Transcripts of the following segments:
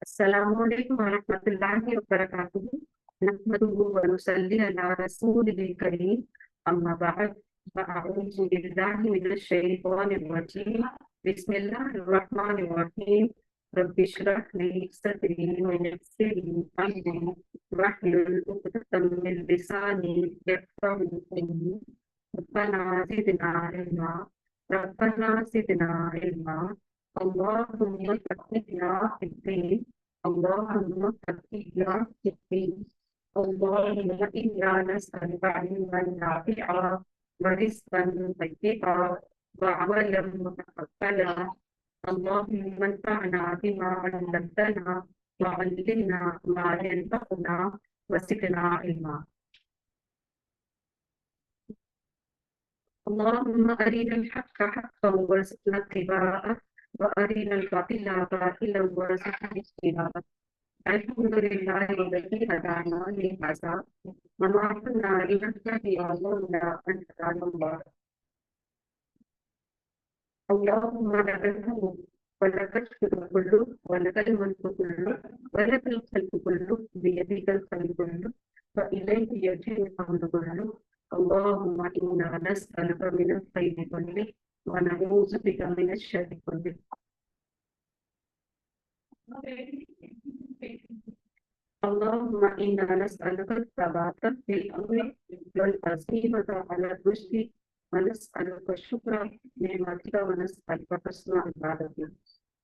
अस्सलामुअलैकुम वरहमतुल्लाहि वबरकातुहू। नहमदुहु व नुसल्ली अला रसूलिल करीम। अम्मा बअद, फअऊज़ु बिल्लाहि मिनश शैतानिर रजीम। बिस्मिल्लाहिर रहमानिर रहीम। रब्बि इश्रह ली सदरी व यस्सिर ली अमरी वहलुल उक़दतम मिन लिसानी यफ़क़हू क़ौली। रब्बना ज़िदना इल्मा रब्बना ज़िदना इल्मा। اللهم فقهنا في الدين اللهم فقهنا في الدين اللهم إنا نسألك علما نافعا ورزقا طيبا وعملا متقبلا. اللهم انفعنا بما علمتنا وعلمنا ما ينفعنا وزدنا علما. اللهم أرنا الحق حقا وارزقنا اتباعه وأرنا الباطل باطلا وارزقنا اجتنابه. الحمد لله الذي هدانا لهذا وما كنا لنهتدي لولا أن هدانا الله. اللهم لك الحمد ولك الشكر كله ولك الملك كله ولك الخلق كله بيدك الخير كله وإليك يرجع الأمر كله. اللهم إنا نسألك من الخير كله ونعوذ بك من الشر كله. اللهم إنا نسألك الثبات في الأمر والعزيمة على الرشد ونسألك الشكر نعمتك ونسألك حسن عبادتك.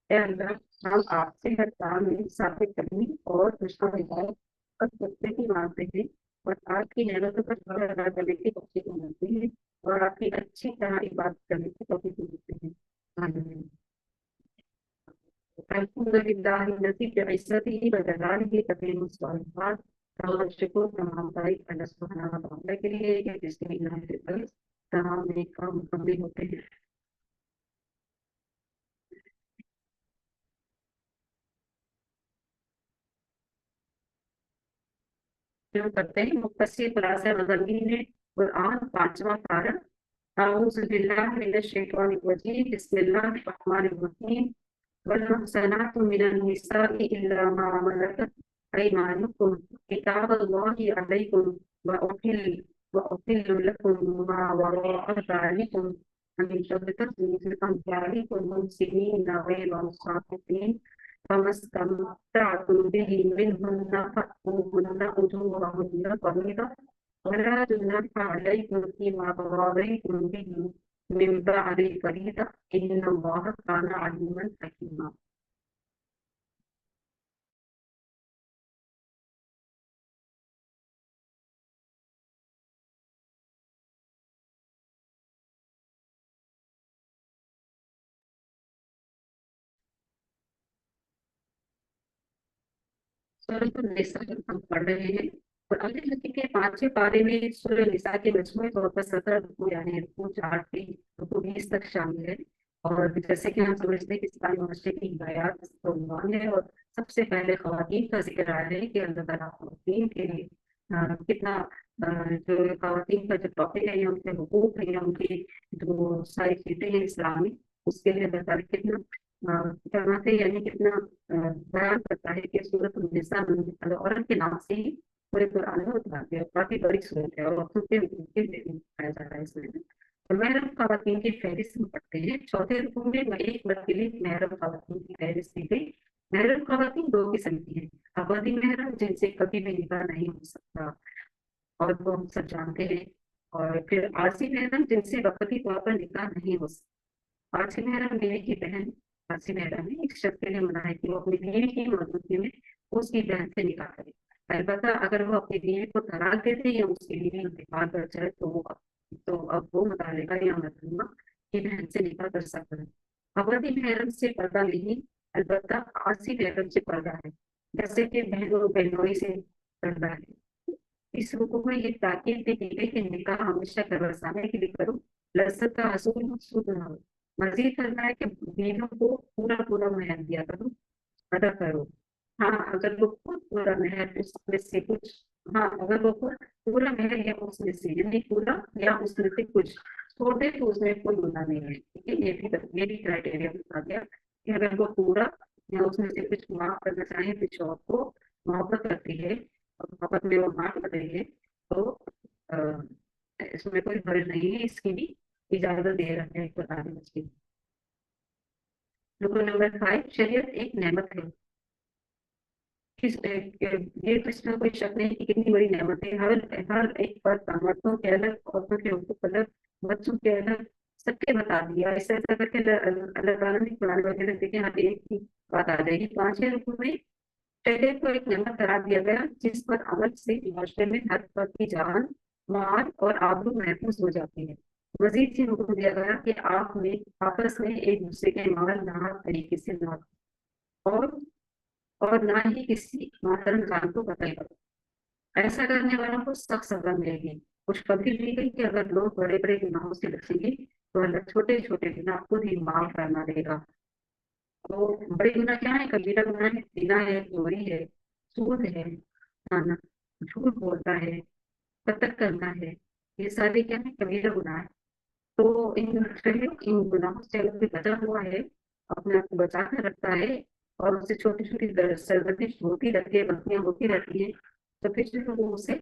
اے اللہ، ہم آپ سے ہر کام میں ثابت کرنے اور حسن ہدایت اور سچے کی مانگتے ہیں اور آپ کی نعمتوں پر شکر ادا کرنے کی توفیق مانگتے ہیں اور آپ کی اچھی طرح عبادت کرنے کی توفیق مانگتے ہیں. آمین. الحمد للہ الذی بعزته وجلالہ تتم الصالحات. تمام شکر تمام تعریف اللہ سبحانہ و تعالیٰ کے لیے کہ جس کے عنایت سے تمام نیک کام مکمل ہوتے ہیں. شروع کرتے ہیں مختصر خلاصہ مضامین قرآن پانچواں پارہ. اعوذ باللہ من الشیطان الرجیم بسم اللہ الرحمن الرحیم. والمحصنات من النساء إلا ما ملكت أيمانكم كتاب الله عليكم وأحل لكم ما وراء ذلكم أن تبتغوا بأموالكم محسنين غير مسافحين فما استمتعتم به منهن فآتوهن أجورهن فريضة ولا جناح عليكم فيما تراضيتم به من بعد الفريضة إن الله كان عليما حكيما. سورۃ النساء ہم پڑھ رہے ہیں اور اللہ تعالیٰ کے پانچویں پارے میں سورۃ النساء کے مجموعی طور پر 17 رکوع یعنی رکوع 4 سے رکوع 20 تک شامل ہے. اور جیسے کہ ہم سمجھتے ہیں کہ اسلامی معاشرے کی ہدایات کا عنوان ہے اور سب سے پہلے خواتین کا ذکر آیا ہے کہ اللہ تعالیٰ خواتین کے لیے کتنا جو خواتین کا جو ٹاپک ہے یا ان کے حقوق ہے یا ان کی جو ساری چیزیں ہیں اسلامی اس کے لیے اللہ تعالیٰ کتنا فرماتے یعنی کتنا بیان کرتا ہے کہ سورۃ النساء عورت کے نام سے ہی پورے قرآن میں اترتی ہے اور کافی بڑی صورت ہے اور عورتوں کے بتایا جا رہا ہے اس میں. محرم خواتین کی فہرست میں پڑھتے ہیں. چوتھے رکوع میں ایک مرتبہ محرم خواتین کی فہرست دی گئی. محرم خواتین دو قسم کی ہیں. ابدی محرم جن سے کبھی بھی نکاح نہیں ہو سکتا اور وہ ہم سب جانتے ہیں، اور پھر عارضی محرم جن سے وقتی طور پر نکاح نہیں ہو سکتا. عارضی محرم بیوی کی بہن عارضی محرم ہے. ایک شخص کے لیے منع ہے کہ وہ اپنی بیوی کی موجودگی میں اس کی بہن سے نکاح کرے. البتہ اگر وہ اپنی بیوی کو طلاق دے دے یا اس کی بیوی انتقال کر جائے تو اب وہ متعلقہ یا محرمہ کی بہن سے نکاح کر سکتا ہے. ابدی محرم سے پردہ نہیں، البتہ عارضی محرم سے پردہ ہے، جیسے کہ بہنوں بہنوئی سے پردہ ہے. اس رکوع میں یہ تاکید دی گئی کہ نکاح ہمیشہ کرنے کے لیے کرو، لذت کا حصول مقصود نہ ہو. مزید کرنا ہے کہ بیویوں کو پورا مہر دیا کرو، ادا کرو. ہاں اگر وہ خود پورا مہر اس میں سے کچھ اگر وہ خود پورا مہر یا اس میں سے یعنی پورا یا اس میں سے کچھ چھوڑ دے تو اس میں کوئی گناہ نہیں ہے. ٹھیک ہے، یہ بھی کرائٹیریا بتا دیا کہ اگر وہ پورا या उसमें से कुछ माफ करना चाहें कुछ और को मोहब्बत करती है और मोहब्बत में वो माफ कर रही है, तो अ, इसमें कोई हर्ज नहीं है, इसकी भी इजाजत दे रहे हैं कुरान मजीद। रुकन नंबर 5, शरीयत एक नेमत है। ये तो इसमें कोई शक नहीं कि कितनी बड़ी नेमत है। हर हर एक फर्द, मर्दों के अलग, औरतों के हुकूक अलग, बच्चों के अलग, सबके बता दिया। ऐसा ऐसा करके अल्लाह ताला ने कुरान वगैरह देखे, यहाँ पे एक ही बात आ जाएगी। 5वें रुकू में शरीयत को एक नेमत करार दिया गया जिस पर अमल से माशरे में हर फर्द की जान, माल और आबरू महफूज हो जाती है। मजीद ये हुक्म दिया गया कि आप में आपस में एक दूसरे के माल नाहक तरीके से ना, और और ना ही किसी मोहतरम जान को कत्ल। ऐसा करने वालों को सख्त सजा मिलेगी। खुशखबरी दी गई कि अगर लोग बड़े बड़े गुनाहों से बचेंगे तो अल्लाह छोटे छोटे गुनाह खुद ही माफ फरमा देगा। तो बड़े गुनाह क्या है? कबीरा गुनाह है, जिना है, चोरी है, सूद है, खाना, झूठ बोलता है, कत्ल करना है, ये सारे क्या है? कबीरा गुनाह है। तो इन गुनाहों से अगर कोई बचा हुआ है, अपने आप को बचा कर रखता है, और उससे छोटी छोटी सरगर्दिश होती रहती है, गलतियां होती रहती है, तो फिर जो है वो उसे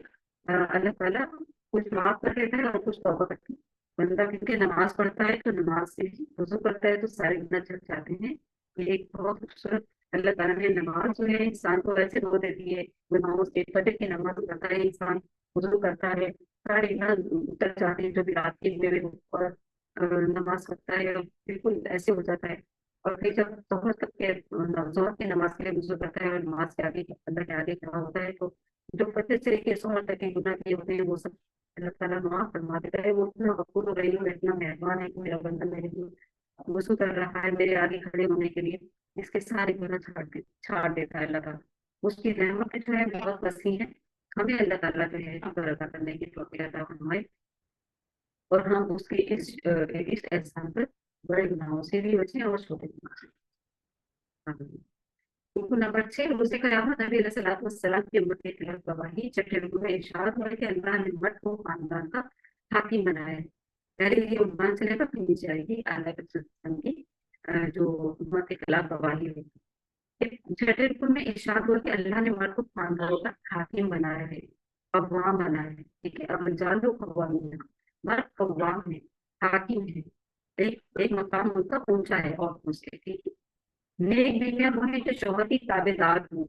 अल्लाह ताला कुछ माफ कर देता है और कुछ तौबा करता है। बंदा क्योंकि नमाज पढ़ता है तो नमाज से वजू करता है तो सारे गुनाह चढ़ जाते हैं। ये एक बहुत खूबसूरत, अल्लाह ताला ने नमाज जो है इंसान को ऐसे धो देती है गुनाहों से। फजर की नमाज पढ़ता है इंसान, वजू करता है, सारे गुनाह उतर जाते हैं जो भी रात के हुए हो, और नमाज पढ़ता है और बिल्कुल ऐसे हो जाता है। और फिर जब जोहर तक के जोहर की नमाज के लिए वजू करता है और नमाज के आगे अल्लाह के आगे खड़ा होता है, तो जो फजर से लेके जोहर तक के गुनाह किए होते हैं वो सब अल्लाह ताला माफ फरमा देता है। वो इतना गफूर रहीम है, इतना मेहरबान है कि मेरा बंदा मेरे लिए वजू कर रहा है मेरे आगे खड़े होने के लिए, इसके सारे गुनाह छाड़ देता है अल्लाह ताला। उसकी रहमत जो है बहुत वसी है। हमें अल्लाह ताला जो है शुक्र अदा करने की तौफीक अता फरमाए, और हम उसके इस एहसान पर बड़े गुनाहों से भी बचें और छोटे गुनाहों से। आमीन। रुकू नंबर 6, रोज़े क़यामत नबी अलैहिस्सलातु वस्सलाम की उम्मत के खिलाफ गवाही। छठे रुकू में इरशाद हुआ है कि अल्लाह ने मर्द को खानदान का हाकिम बनाया है। पहले ये उम्मान से लेकर फिर नीचे आएगी अल्लाह के रसूल की जो उम्मत के खिलाफ गवाही होगी। छठे रुकू में इरशाद हुआ कि अल्लाह ने मर्द को खानदान का हाकिम बनाया है, कव्वाम बनाया है। ठीक है, अब जान लो कव्वामीन, मर्द कव्वाम है, हाकिम है। एक एक मकाम उनका ऊंचा है और उसके, ठीक है। नेक बीवियां वो है जो शौहर की ताबेदार हो,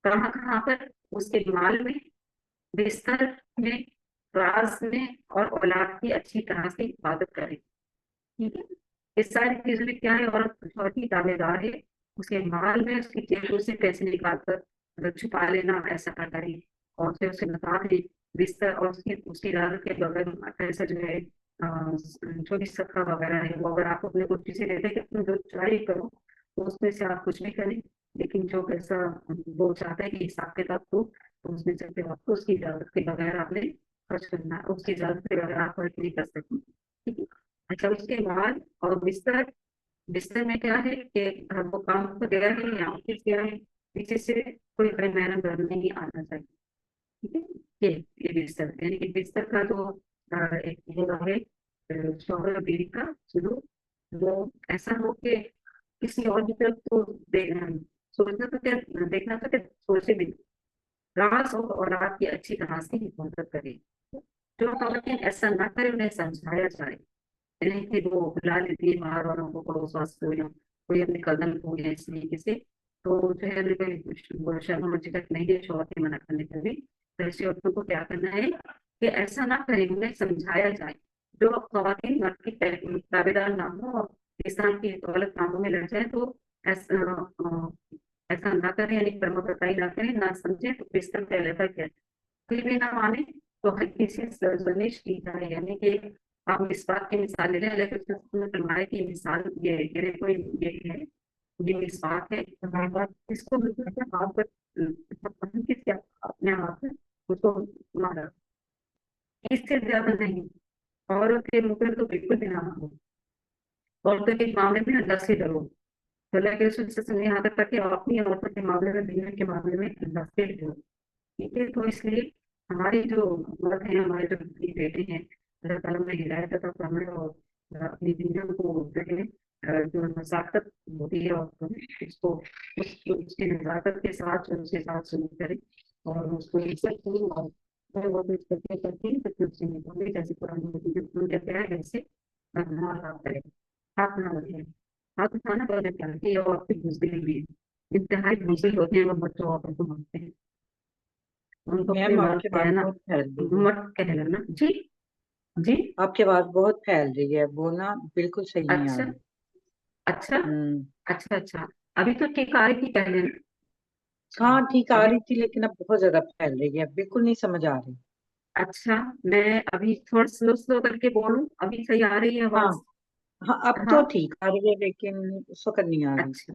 कहाँ कहाँ पर? उसके माल में, बिस्तर में, राज में, और औलाद की अच्छी तरह से हिफाजत करे। ठीक है, इस सारी चीजों में क्या है? औरत शौहर की ताबेदार है। उसके माल में उसकी जेबों से पैसे निकाल कर छुपा लेना, ऐसा ना करे। और फिर उसे बता दे बिस्तर, और उसकी उसकी इजाजत के बगैर पैसा जो है जो भी सदका वगैरह है वो अगर आप अपने कुर्सी से देते कि तुम जो चुराई करो, तो उसमें से आप कुछ भी करें, लेकिन जो पैसा वो चाहता है कि हिसाब किताब हो, तो उसमें से फिर आपको उसकी इजाजत के बगैर आपने खर्च करना है, उसकी इजाजत के बगैर आप खर्च नहीं कर सकते। ठीक है। अच्छा, उसके बाद और बिस्तर, बिस्तर में क्या है कि वो काम को गया है या ऑफिस गया है, पीछे से कोई बड़े मेहनत घर नहीं आना चाहिए। ठीक है, ये बिस्तर, यानी कि बिस्तर का जो एक वो है शौहर और बीवी का सुलूक, वो ऐसा हो कि किसी और की तरफ तो सोचना तो क्या, देखना तो क्या, सोचे भी राज और रात की अच्छी तरह से हिफाजत करे। जो खवातीन ऐसा ना करे उन्हें समझाया जाए, यानी कि वो बुला लेती है बाहर वालों को, पड़ोस वास को, या कोई अपने कदम को या इस तरीके से, तो जो है उन्हें कोई शर्म मर्जी नहीं है शौहर के मना करने पर भी। तो ऐसी औरतों को क्या करना है कि ऐसा ना करें, उन्हें समझाया जाए। जो खवातीन मर्द की ताबेदार ना हो और इंसान की गलत कामों में लग जाए, तो ऐसा ऐसा ना करें, यानी कर्म बताई ना करें, ना समझे तो बिस्तर पहले तक है, फिर भी ना माने तो हल्की सी सर्जनिश की जाए। यानी कि आप मिसवाक की मिसाल ले लें, लेकिन फरमाया कि मिसाल ये देखो, ये है, ये मिसवाक है, इसको बिल्कुल अपने हाथ पर किसके अपने हाथ में उसको मारा, इससे ज्यादा नहीं। औरत के मुंह पे तो बिल्कुल भी ना मारो। औरतों के मामले में अल्लाह से डरो। अल्लाह के रसूल सल्लल्लाहु अलैहि वसल्लम ने यहाँ तक कहा कि अपनी औरतों के मामले में, दुनिया के मामले में अल्लाह से डरो। ठीक है, तो इसलिए हमारी जो मर्द है, हमारे जो बेटे हैं, अल्लाह ताला में हिदायत अता फरमाए और अपनी बीवियों को जो है जो नजाकत होती है औरतों में, उसको उसकी नजाकत के साथ उसके साथ शुरू करें और उसको इज्जत करें। और मैं वो कुछ करते करते तो तुझसे निकले, जैसे पुरानी होती है तुम कहते हैं वैसे ना करे, हाथ ना लगे। हाथ उठाना पहले क्या कि वो आपकी बुजदिल भी इंतहाई बुजदिल होते हैं, वो बच्चों औरतों को मारते हैं, उनको अपने मैम मर्द आपकी बात कहना बहुत फैल रही है। मत कहलाना जी। जी। आपकी आवाज बहुत फैल रही है, बोलना बिल्कुल सही नहीं आ अच्छा। रही। अच्छा। हम्म। अच्छा। अच्छा। अभी तो ठीक आ रही थी पहले। अच्छा। हाँ ठीक आ अभी। रही थी, लेकिन अब बहुत ज्यादा फैल रही है, बिल्कुल नहीं समझ आ रही। अच्छा। मैं अभी थोड़ा स्लो स्लो करके बोलूं, अभी सही आ रही है हाँ। आवाज? हाँ अब हाँ। तो ठीक आ रही है, लेकिन उस वक्त नहीं आ रही। अच्छा।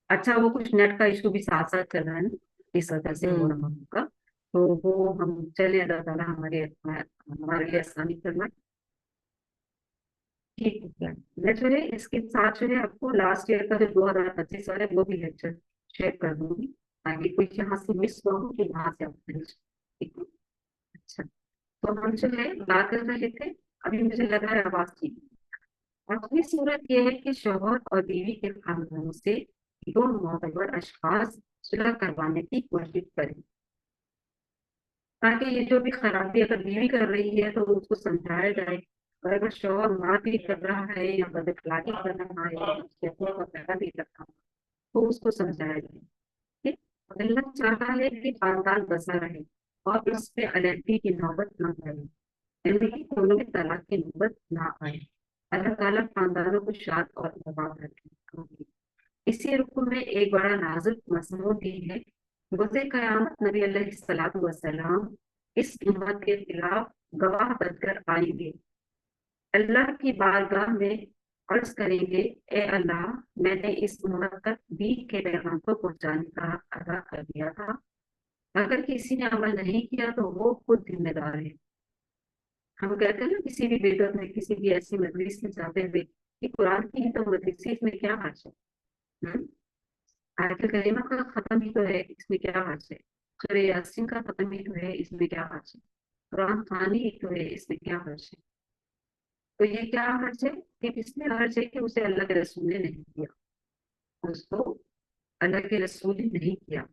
अच्छा, वो कुछ नेट का इशू भी साथ साथ चल रहा है ना, इस वजह से हो रहा हम्म। होगा। तो वो हम चले, अल्लाह ताला हमारे हमारे लिए आसानी करना। ठीक है। मैं जो है इसके साथ जो है आपको लास्ट ईयर का जो 2025 वाला है वो भी लेक्चर शेयर कर दूंगी, ताकि कोई यहाँ से मिस ना हो कि वहां से आप finish। ठीक है। अच्छा। तो हम जो है बात कर रहे थे, अभी मुझे लग रहा है आवाज ठीक है। अगली सूरत यह है कि शौहर और बीवी के खानदानों से दो मोतबर अशखास सुलह करवाने की कोशिश करें, ताकि ये जो भी खराबी अगर बीवी कर रही है तो उसको समझाया जाए, और अगर शौहर मारपीट कर रहा है या बदअखलाकी कर रहा है या शैतान का पैसा भी कर रहा है तो उसको समझाया जाए। ठीक। अल्लाह चाहता है कि खानदान बसा रहे और इस पे अलर्जी की नौबत न आए, यानी कि दोनों में तलाक की नौबत ना आए। अल्लाह ताला खानदानों को शाद और आबाद रखे। इसी रुकू में एक बड़ा नाजुक मसनून भी है। रोज़े क़यामत नबी अलैहिस्सलातु वस्सलाम इस उम्मत के खिलाफ गवाह बनकर आएंगे, अल्लाह की बारगाह में अर्ज करेंगे, ए अल्लाह, मैंने इस उम्मत तक दीन के पैगाम को पहुंचाने का अदा कर दिया था, अगर किसी ने अमल नहीं किया तो वो खुद जिम्मेदार है। हम कहते हैं ना किसी भी बिदअत में, किसी भी ऐसी मजलिस में जाते हुए कि कुरान की ही तो मजलिस है, इसमें क्या हर्ज है? हम्म? आयतुल करीमा का खत्म ही तो है, इसमें क्या हर्ज है? सूरह यासीन का खत्म ही तो है, इसमें क्या हर्ज है? कुरान खानी ही तो है, इसमें क्या हर्ज है? तो ये क्या हर्ज है कि इसमें हर्ज है कि उसे अल्लाह के रसूल ने नहीं किया, उसको अल्लाह के रसूल ने नहीं किया।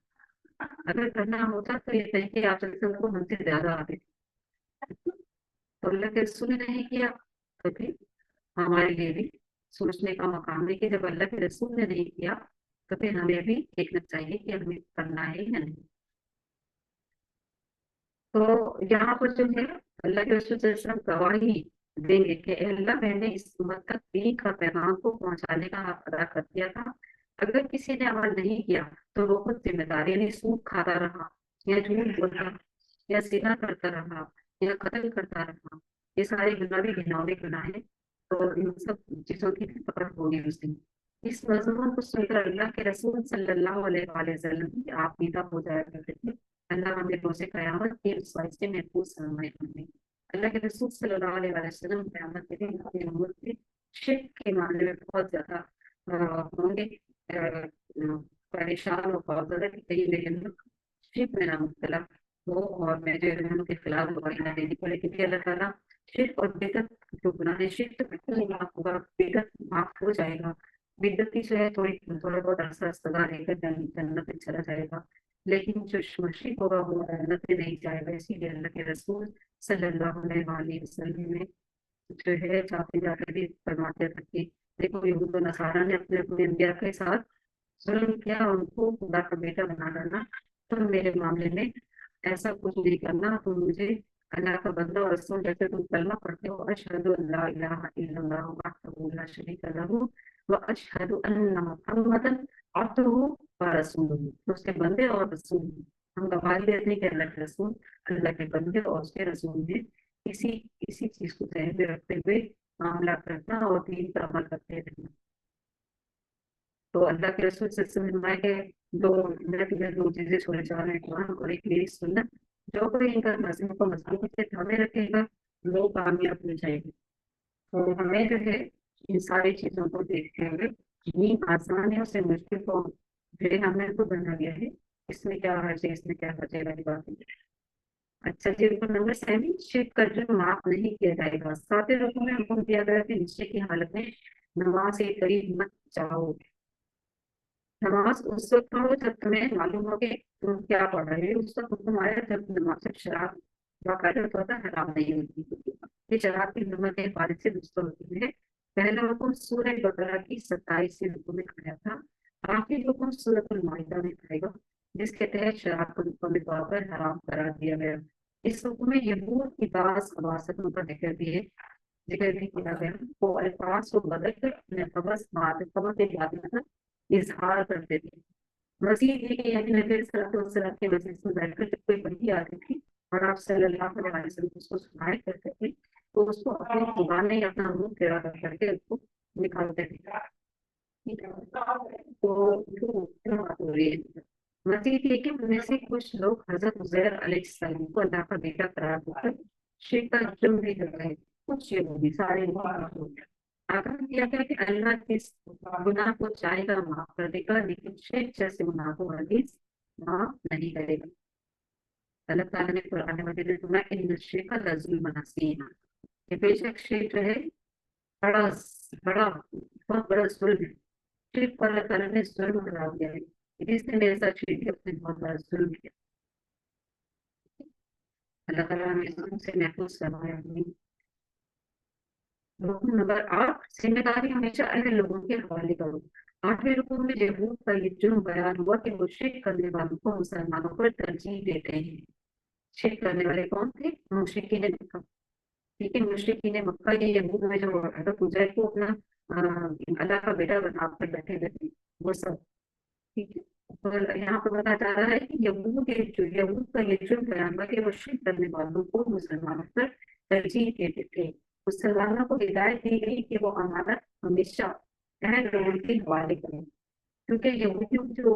अगर करना होता तो ये तय कि आप को हमसे ज्यादा आते थे, तो अल्लाह के रसूल ने नहीं किया, तो फिर हमारे लिए भी सोचने का मकाम है कि जब अल्लाह के रसूल ने नहीं किया तो फिर हमें भी देखना चाहिए कि हमें करना है या नहीं। तो यहाँ पर जो है अल्लाह के रसूल सल्लल्लाहु अलैहि वसल्लम गवाही देंगे कि "ए अल्लाह, मैंने इस उम्मत तक दीन का पैगाम को पहुंचाने का हक अदा कर दिया था, अगर किसी ने अमल नहीं किया तो वो खुद जिम्मेदार, यानी सूद खाता रहा या झूठ बोलता या जिना करता रहा या कत्ल करता रहा, ये सारे गुनाह भी घिनौने गुनाह है, तो इन सब चीजों की भी पकड़ होगी उसी। इस मजमून को सुनकर अल्लाह के रसूल सल्लल्लाहु अलैहि वसल्लम की आप पीदा हो जाया करते थे, अल्लाह हमें रोज़े क़यामत की रुसवाई से महफूज फरमाए। आमीन। अल्लाह के रसूल सल्लल्लाहु अलैहि वसल्लम क़यामत के दिन अपनी उम्मत के शिर्क के मामले में बहुत ज्यादा होंगे परेशान और खौफजदा कि कहीं मेरे अंदर शिर्क में ना मुब्तला हो और मैं जो है उनके खिलाफ गवाही ना देनी पड़े, क्योंकि अल्लाह ताला शिर्क और बिदअत जो गुनाह है, शिर्क तो बिल्कुल नहीं माफ होगा, बिदअत माफ हो जाएगा। बिदअती जो है थोड़ी थोड़ा बहुत अरसा सजा लेकर जन्नत में चला जाएगा, लेकिन जो मुशरिक होगा वो जन्नत में नहीं जाएगा। इसीलिए अल्लाह के रसूल सल्लल्लाहु अलैहि वसल्लम ने जो है जाते जाते भी फरमाते थे कि देखो यहूद और नसारा ने अपने अपने अंबिया के साथ जुल्म किया, उनको खुदा का बेटा बना डाला, तुम मेरे मामले में ऐसा कुछ नहीं करना, तुम मुझे अल्लाह का बंदा और रसूल, जैसे तुम कलमा पढ़ते हो अशहदु अल्ला इलाहा इल्लल्लाह वहदहु ला शरीका लहू व अशहदु अन्ना मुहम्मदन अब्दुहु व रसूलुहु, तो उसके बंदे और रसूल हैं। हम गवाही देते हैं कि अल्लाह के रसूल अल्लाह के बंदे और उसके रसूल हैं। इसी इसी चीज को ध्यान में रखते हुए मामला करना और दीन पर अमल करते रहना। तो अल्लाह के रसूल सल्लल्लाहु अलैहि वसल्लम के दो मैं दो चीजें छोड़े जा रहे हैं, कुरान और एक मेरी सुन्नत, जो कोई इनका मजहब को मजबूती से थामे रखेगा वो कामयाब हो जाएगी। तो हमें जो है इन सारी चीजों को देखते हुए दीन आसान है, उसे मुश्किल को जो है हमने तो बना लिया है, इसमें क्या हर्ज है, इसमें क्या हर्ज है वाली बात है। अच्छा जी, रुको नंबर 7, शिर्क का जुर्म माफ नहीं किया जाएगा। सातवें रुकू में हुक्म दिया गया कि निश्चय की हालत में नमाज के करीब मत जाओ। नमाज उस वक्त पढ़ो जब तुम्हें मालूम हो कि तुम क्या पढ़ रहे हो, उस वक्त तुम्हारे जब नमाज जब शराब बाकायदा तौर पर हराम नहीं होती। ये शराब की नमक के बारिश से दुष्ट होती है। पहला हुक्म सूरह बकरा की 27 रुकू में आया था। आखिरी हुक्म सूरह माइदा में आएगा, जिसके तहत शराब को मुकम्मल तौर पर हराम करार दिया गया। इस हुक्म में यहूद की बास खबासतों का जिक्र भी किया गया। वो अल्फाज को बदल कर अपने खबर के बाद मतलब इजहार करते थे। मसीह जी के यानी नबी सल्लल्लाहु के मजलिस में बैठकर जब कोई बंदी आती थी और आप सल्लल्लाहु अलैहि वसल्लम उसको सुनाए करते थे, तो उसको अपनी जुबान ही अपना मुंह टेढ़ा कर करके उसको निकालते थे। ठीक है? तो क्यों बात हो रही है? मसीह थे कि उनमें से कुछ लोग हजरत उजैर अलैहिस्सलाम को अल्लाह का बेटा करार देकर शिर्क का जुर्म भी कर रहे थे। कुछ यहूदी, सारे लोग आगाह किया गया कि अल्लाह किस गुनाह को चाहेगा माफ कर देगा, लेकिन शिर्क जैसे गुनाह को हरगिज माफ नहीं करेगा। अल्लाह ताला ने कुरान मजीद में फरमाया इन्न शिर्क लज़ुल्मुन अज़ीम, कि बेशक शिर्क जो है बड़ा बड़ा बहुत बड़ा जुल्म है। शिर्क पर अल्लाह ताला ने जुल्म करार दिया है। इसने मेरे साथ शिर्क किया, उसने बहुत बड़ा जुल्म किया। अल्लाह ताला हमें जुल्म से महफूज फरमाए। रुकन नंबर 8, जिम्मेदारी हमेशा अहले लोगों के हवाले करो। 8वें रुकन में यहूद का ये जुर्म बयान हुआ कि वो शिर्क करने वालों को मुसलमानों पर तरजीह देते हैं। शिर्क करने वाले कौन थे? मुशरिकीन मक्का। ठीक है, मुशरिकीन मक्का ये यहूद में जो हज़रत उज़ैर को अपना अल्लाह का बेटा बना कर बैठे थे, वो सब। ठीक है। और यहाँ पर बताया जा रहा है कि यहूद का ये जुर्म बयान हुआ कि वो शिर्क करने वालों को मुसलमानों पर तरजीह देते थे। मुसलमानों को हिदायत दी गई कि वो अमानत हमेशा अहल लोगों के हवाले करें, क्योंकि यहूदियों की जो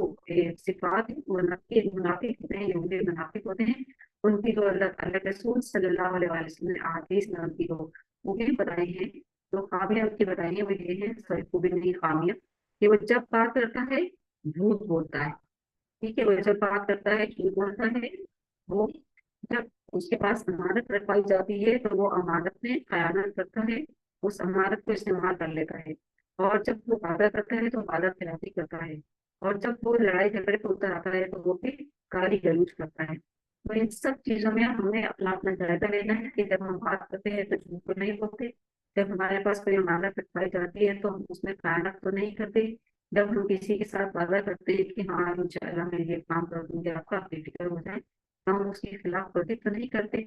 सिफात है, मुनाफिक होते हैं, यहूदी मुनाफिक होते हैं। उनकी जो अल्लाह अल्लाह के रसूल सल्लल्लाहु अलैहि वसल्लम ने अहादीस में उनकी जो खूबी बताई है, तो खामियां उनकी बताई है वो ये है, सॉरी खूबी नहीं खामियां, कि वो जब बात करता है झूठ बोलता है। ठीक है, वो जब बात करता है झूठ बोलता है। वो जब उसके पास अमानत रखवाई जाती है तो वो अमानत में खयानत करता है, उस अमानत को इस्तेमाल कर लेता है। और जब वो वादा करता है तो वादा खिलाफी करता है। और जब वो लड़ाई झगड़े पर उतर आता है तो वो फिर गाली गलौज करता है। तो इन सब चीजों में हमें अपना अपना जायजा लेना है कि जब हम बात करते हैं तो झूठ तो नहीं बोलते। जब हमारे पास कोई अमानत रखवाई जाती है तो हम उसमें खयानत तो नहीं करते। जब हम किसी के साथ वादा करते हैं कि हाँ इंशाल्लाह मैं ये काम कर दूंगी, आपका बेफिक्र हो जाए, हम उसके खिलाफ वर्जी तो नहीं करते।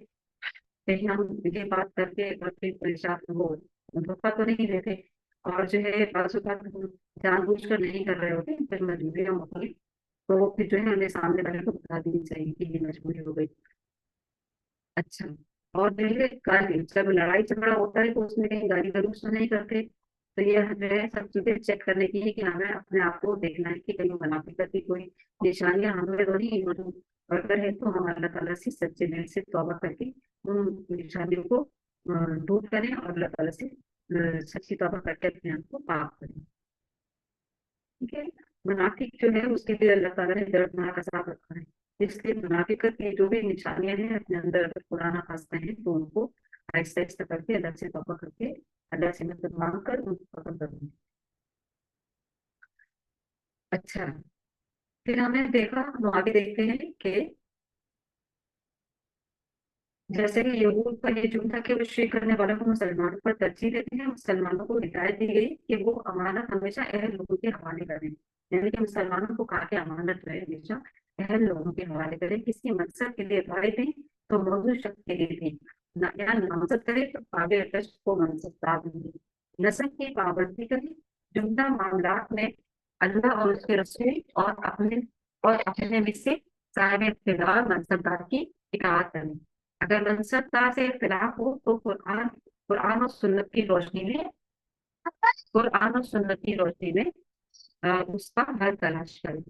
कहीं हम ये बात करके और फिर परेशान वो धोखा तो नहीं देते। और जो है बाजू बात हम जानबूझ कर नहीं कर रहे होते, फिर मजबूरियां होती हैं, तो वो फिर जो है हमें सामने वाले को बता देनी चाहिए कि ये मजबूरी हो गई। अच्छा। और जो है जब लड़ाई झगड़ा होता है तो उसमें कहीं गाली गलौज तो नहीं करते। तो ये जो है सब चीजें चेक करने की है कि हमें अपने आप को देखना है कि कहीं मुनाफिकत की कोई निशानियां हमें तो नहीं मौजूद। अगर है तो हम अल्लाह ताला से सच्चे दिल से तौबा करके उन निशानियों को दूर करें और अल्लाह ताला से सच्ची तौबा करके अपने आप को पाक करें। ठीक है। मुनाफिक जो है उसके लिए अल्लाह ताला ने दर्दनाक अज़ाब रखा है। इसलिए मुनाफिकत की जो भी निशानियां हैं अपने अंदर अगर पुराना खासते हैं तो उनको आहिस्ता आहिस्ता करके अल्लाह से तौबा करके अल्लाह से मदद मांग कर उनको खत्म करनी। अच्छा। फिर हमने देखा, हम आगे देखते हैं कि जैसे कि यहूद का ये जुर्म था कि वो शिरक करने वालों को मुसलमानों पर तरजीह देते हैं। मुसलमानों को हिदायत दी गई कि वो अमानत हमेशा अहल लोगों के हवाले करें। यानी कि मुसलमानों को कहा कि अमानत जो है हमेशा अहल लोगों के हवाले करें। किसी मकसद के लिए राय दें तो मौजूद शख्स के लिए दें, या नामजद करें तो काबिल अटस्ट को मनसबदार दें। नस्ल की पाबंदी करें, जुमला मामलात में अल्लाह और उसके रसूल और अपने में से साहिब इख्तियार मनसबदार की इताअत करें। अगर मनसबदार से इख्तिलाफ हो तो कुरान और सुन्नत की रोशनी में कुरान और सुन्नत की रोशनी में उसका हल तलाश करें।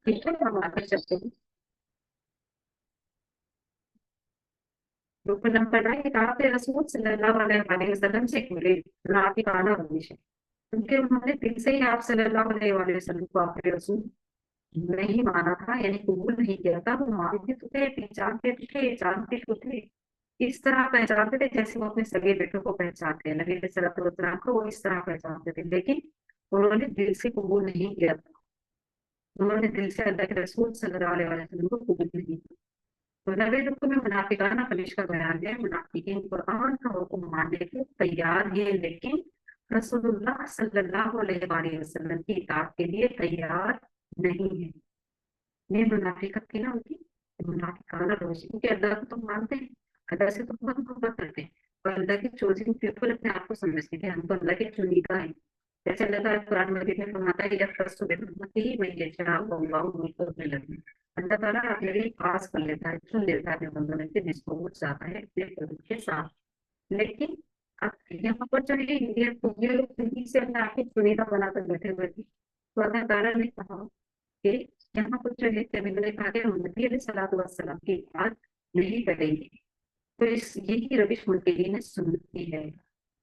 ठीक है, हम आगे चलते हैं। Rukun yang pertama kata Rasul Sallallahu Alaihi Wasallam से मिले मुनाफिकाना रविश है, क्योंकि उन्होंने दिल से ही आप सल्लल्लाहु अलैहि वसल्लम को आपके रसूल नहीं माना था, यानी कबूल नहीं किया था। वो मानते तो थे, पहचानते तो थे, जानते तो थे, इस तरह पहचानते थे जैसे वो अपने सगे बेटों को पहचानते हैं। नबी सल्लल्लाहु अलैहि वसल्लम को वो इस तरह पहचानते थे, लेकिन उन्होंने दिल से कबूल नहीं किया था। उन्होंने दिल से अल्लाह के रसूल सल्लल्लाहु अलैहि वसल्लम को कबूल नहीं किया। तो नबी रुकू में मुनाफिकाना खलिश का बयान है। मुनाफिकीन कुरान का हुक्म मानने को तैयार है, लेकिन रसूलुल्लाह सल्लल्लाहु अलैहि वसल्लम की इताअत के लिए तैयार नहीं है। ये मुनाफिकत की ना होती, मुनाफिकाना रोश, क्योंकि अल्लाह को तो मानते हैं, अल्लाह से तो बहुत मोहब्बत करते हैं, और अल्लाह के चोजिंग पीपल अपने आप को समझते हैं, हम तो अल्लाह के चुनीदा है। जैसे अल्लाह ताला कुरान मजीद में फरमाता है, जब रसूल ही मैं ये चाहूँ अल्लाह मुझको में लगे, अल्लाह ताला अपने लिए खास कर लेता है, चुन लेता है अपने बंदों में से जिसको वो चाहता है अपने प्रभु के साथ। लेकिन अब यहाँ पर जो है ये लोग जिंदगी से अपने आप को चुनीदा बनाकर बैठे हुए थे, तो अल्लाह ताला ने कहा कि यहाँ पर जो है नबी ने कहा कि हम नबी अलैहिस्सलातु वस्सलाम की बात नहीं करेंगे। तो इस यही रविश मुनकिरीन सुन्नत की है,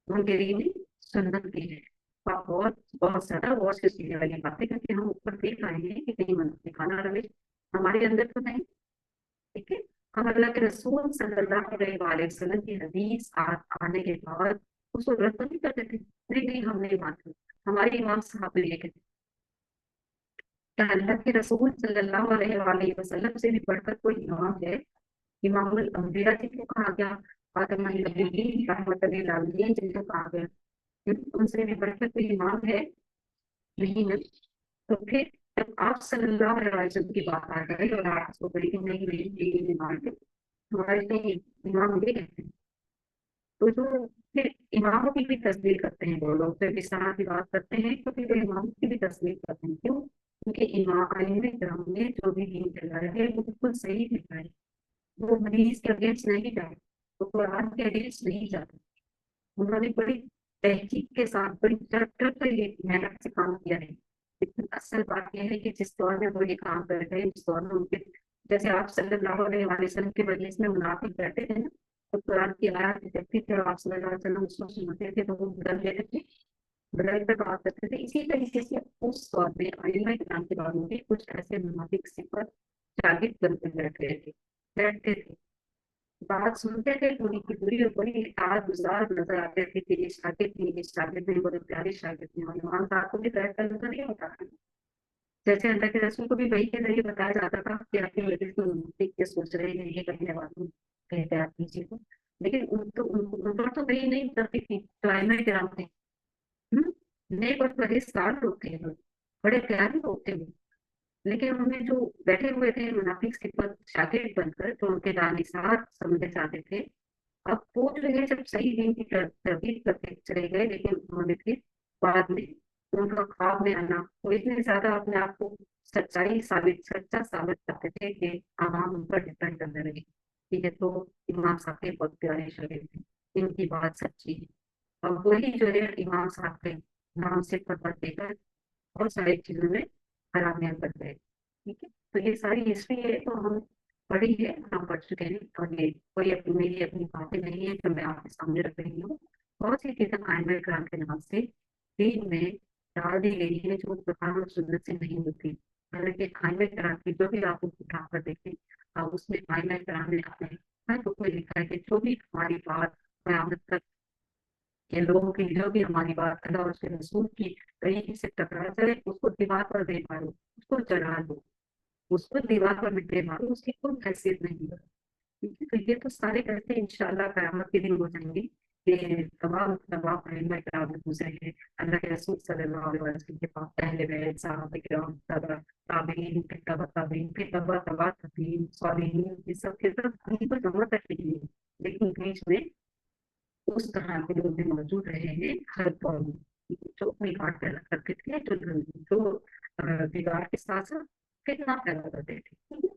मुनकिरीन सुन्नत की है। और बहुत बहुत ज्यादा गौर से सुनने वाली बात है, क्योंकि हम ऊपर देख रहे हैं कि कहीं मुनाफिकाना रविश हमारे अंदर तो नहीं। ठीक है, हम अल्लाह के रसूल सल्लल्लाहु अलैहि वसल्लम की हदीस आने के बाद उसको रद्द नहीं करते थे, नहीं नहीं हम नहीं मानते, हमारे इमाम साहब ने लिखे थे कि अल्लाह के रसूल सल्लल्लाहु अलैहि वसल्लम से भी बढ़कर कोई इमाम है। इमामुल अंबिया जिनको कहा गया, खातमुन नबिय्यीन रहमतुल लिल आलमीन जिनको कहा गया, उनसे भी बढ़कर कोई इमाम है नहीं है। तो फिर जब आप सल्लल्लाहु अलैहि वसल्लम की बात आ गई और आप उसको बड़ी कि नहीं नहीं ये इमाम है, हमारे लिए इमाम ये कहते हैं, तो जो फिर इमामों की भी तस्वीर करते हैं वो लोग, जब इस तरह की बात करते हैं तो फिर वो इमामों की भी तस्वीर करते हैं। क्यों? क्योंकि इमाम ने जो भी दीन फैलाया है वो बिल्कुल सही फैलाया है, वो हदीस के अगेंस्ट नहीं जाए, वो कुरान के अगेंस्ट नहीं जाते। उन्होंने बड़ी तहकीक के साथ बड़ी मेहनत से काम किया है। लेकिन असल बात यह है कि जिस दौर में वो ये काम कर रहे हैं, जिस दौर में उनके जैसे आप सल्लल्लाहु अलैहि वसल्लम के मजलिस में मुनाफिक बैठे थे ना, तो कुरान की आयत देखते थे और आप सल्लल्लाहु अलैहि वसल्लम उसको सुनते थे तो वो बदल लेते थे, बदल कर बात करते थे। इसी तरीके से उस दौर में आइम्मा किराम के दौर में भी कुछ ऐसे मुनाफिक सिफत शागिर्द बनते बैठते थे, बात सुनते थे, पूरी की पूरी और बड़ी आग गुजार नजर आते थे कि ये शागिर्द नहीं, बड़े प्यारे शागिर्द नहीं। और इमाम साहब को भी बैठकर नजर नहीं होता था, जैसे अल्लाह के रसूल को भी वही के जरिए बताया जाता था कि आपके बेटे को देख के सोच रहे हैं ये करने वाले कहते आप कीजिए को। लेकिन उन पर तो वही नहीं करती थी, तो आइमा किराम थे, नेक और परहेजगार लोग थे, बड़े प्यारे लोग थे वो। लेकिन उनमें जो बैठे हुए थे मुनाफिक सिफत शागिर्द बनकर जो उनके दानिसार समझे जाते थे, अब वो जो है जब सही दिन की तरबियत करते चले गए, लेकिन उन्होंने फिर बाद में उनका ख्वाब में आना, वो इतने ज्यादा अपने आप को सच्चा साबित करते थे कि आवाम उन पर डिपेंड करने लगे। ठीक है, तो इमाम साहब के बहुत प्यारे शागिर्द थे, इनकी बात सच्ची है। और वही जो है इमाम साहब के नाम से पता देकर बहुत सारी चीजों में हरामियां कर गए। ठीक है, तो ये सारी हिस्ट्री है तो हम पढ़ी है, हम पढ़ चुके हैं, और ये कोई अपनी मेरी अपनी बातें नहीं है जो मैं आपके सामने रख रही हूँ। बहुत सी चीजें आइमा कराम के नाम से दीन में डाल दी गई है जो कुरान और सुन्नत से नहीं होती। हालांकि आइमा कराम की जो भी आप उठा कर देखें, आप उसमें आइमा कराम ने अपने हर को लिखा है कि जो भी हमारी बात कयामत तक के लोगों की जो भी हमारी बात अल्लाह और उसके रसूल की तरीके से टकरा जाए, उसको दीवार पर दे मारो, उसको जला दो, उसको दीवार पर मिटे मारो, उसकी कोई हैसियत नहीं है। ठीक है, तो ये तो सारे कहते हैं इंशाल्लाह कयामत के दिन हो जाएंगे कि तमाम तमाम अइम्मा किराम गुजरे हैं अल्लाह के रसूल सल्लल्लाहु अलैहि वसल्लम के पास, पहले बैत साहबा किराम, तबा ताबीन, फिर तबा ताबीन, फिर तबा तबा ताबीन, सालिहीन, ये सब के सब कहीं पर जमा तक नहीं है, लेकिन बीच में उस तरह के लोग भी मौजूद रहे हैं हर दौर में, जो अपनी बात पैदा करते थे, जो दीवार के साथ साथ फितना पैदा करते थे। ठीक है?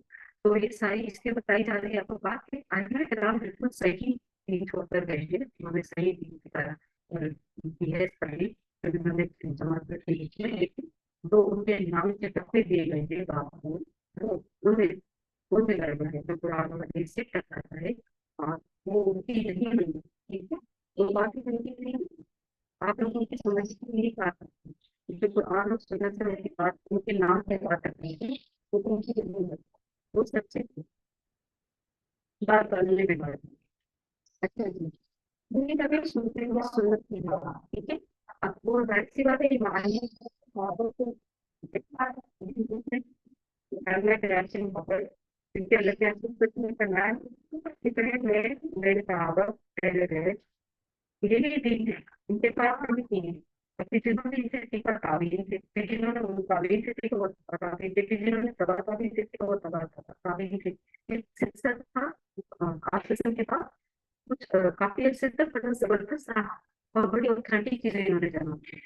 तो ये सारी इसलिए बताई जा रही है आपको बात कि आइमा किराम बिल्कुल सही दीन छोड़कर गए हैं, उन्होंने सही दीन की तरह बिहेव करी, उन्होंने जमात की, लेकिन जो उनके इमाम के टप्पे दिए गए थे बाबू, वो उनमें उनमें गड़बड़ है, जो कुरान और हदीस से टकराता है, और वो आप लोगों की समझ की नहीं पा सकते, जो कुरान और सुन्नत से मेरी बात उनके नाम पे बात करनी है, वो उनकी जरूरत है, वो सबसे बात करने में बात। अच्छा जी, ये कभी सुनते हुए सुन्नत की बात, ठीक है। अब वो जाहिर सी बात है, ईमानी बातों को रिएक्शन होकर क्योंकि अल्लाह के रसूल कुछ नहीं करना है, कितने मेरे सहाबा पहले गए, यही दिन है, इनके पास हम नहीं है। फिर जिन्होंने इसे सीखा ताबीन से, फिर जिन्होंने ताबीन से सीखा वो ताबीन से, फिर जिन्होंने तबा ताबीन से सीखा वो तबा ताबीन से, ये सिलसिला था। खास किस्म के बाद कुछ काफी अच्छे तक बड़ा जबरदस्त रहा, और बड़ी ऑथेंटिक चीजें इन्होंने जमा की,